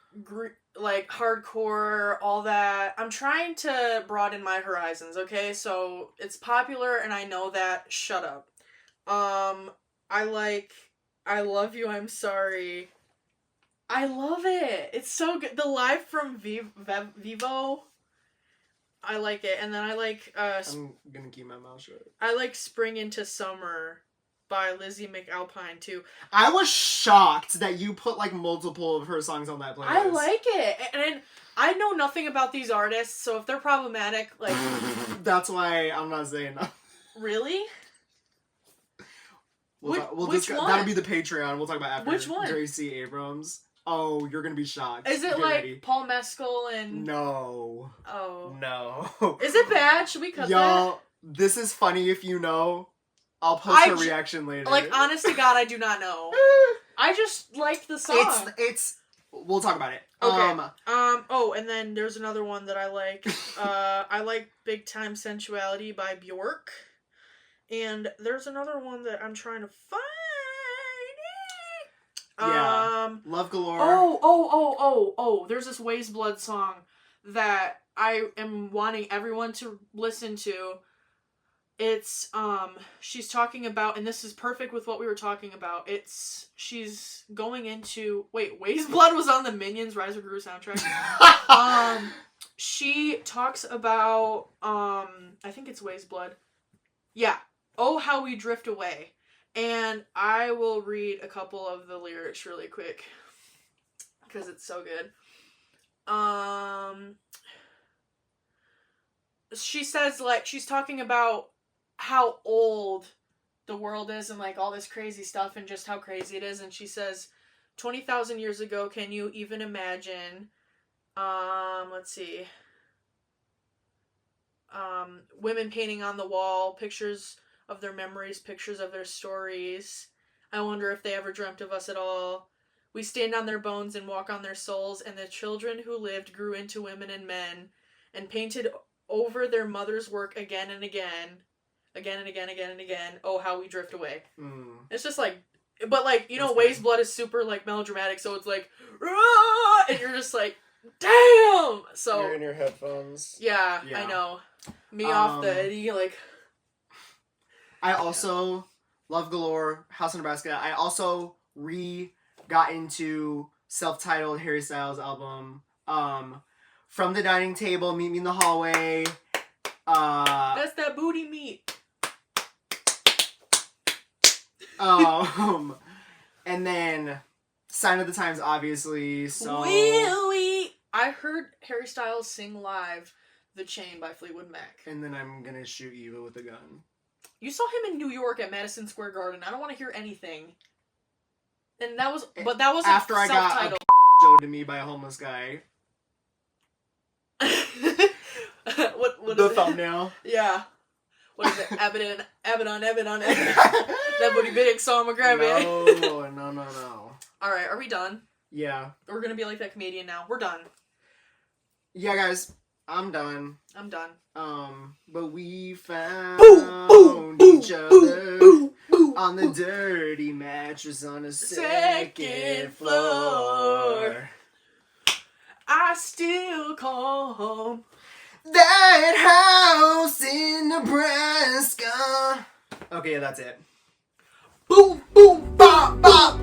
like hardcore, all that. I'm trying to broaden my horizons. Okay, so it's popular, and I know that. Shut up. I Love You, I'm Sorry. I love it. It's so good. The live from Vivo. I like it, and then I like. I'm gonna keep my mouth shut. I like Spring into Summer by Lizzie McAlpine too. I was shocked that you put like multiple of her songs on that playlist. I like it, and I know nothing about these artists, so if they're problematic, like... That's why I'm not saying that. Really? Which one? That'll be the Patreon. We'll talk about after. Which one? Gracie Abrams. Oh, you're gonna be shocked. Is it Get like ready. Paul Mescal and... No. Oh. No. Is it bad? Should we cut that? Y'all, this is funny if you know. I'll post her reaction later. Like, honest to God, I do not know. I just liked the song. It's... We'll talk about it. Okay. Oh, and then there's another one that I like. I like Big Time Sensuality by Bjork. And there's another one that I'm trying to find. Yeah. Love Galore. Oh. There's this Waste Blood song that I am wanting everyone to listen to. It's, she's talking about, and this is perfect with what we were talking about. She's going into, Waste Blood was on the Minions Rise of Gru soundtrack. She talks about, I think it's Waste Blood. Yeah. Oh, How We Drift Away. And I will read a couple of the lyrics really quick. Because it's so good. She says, like, she's talking about how old the world is and, like, all this crazy stuff and just how crazy it is. And she says, 20,000 years ago, can you even imagine? Let's see. Women painting on the wall, pictures of their memories, pictures of their stories. I wonder if they ever dreamt of us at all. We stand on their bones and walk on their souls, and the children who lived grew into women and men, and painted over their mother's work again and again. Again and again, again and again. Oh, how we drift away. It's just like, but like, you know, Waste Blood is super like melodramatic, so it's like, Rah! And you're just like, damn! So you're in your headphones. Yeah. I know. Me off the Eddie, like... I also love Galore, House of Nebraska. I also got into self-titled Harry Styles album. From the Dining Table, Meet Me in the Hallway. That's that booty meat. And then Sign of the Times, obviously. So I heard Harry Styles sing live The Chain by Fleetwood Mac. And then I'm gonna shoot Eva with a gun. You saw him in New York at Madison Square Garden. I don't want to hear anything. And that was after I got a showed to me by a homeless guy. what the is thumbnail? It? Yeah. What is it? Abaddon. That booty big, so I'ma grab it. No. Alright, are we done? Yeah. We're gonna be like that comedian now. We're done. Yeah, guys. I'm done. But we found each other on the dirty mattress on the second floor. I still call home that house in Nebraska. Okay, yeah, that's it. Boom, boom, bop, bop.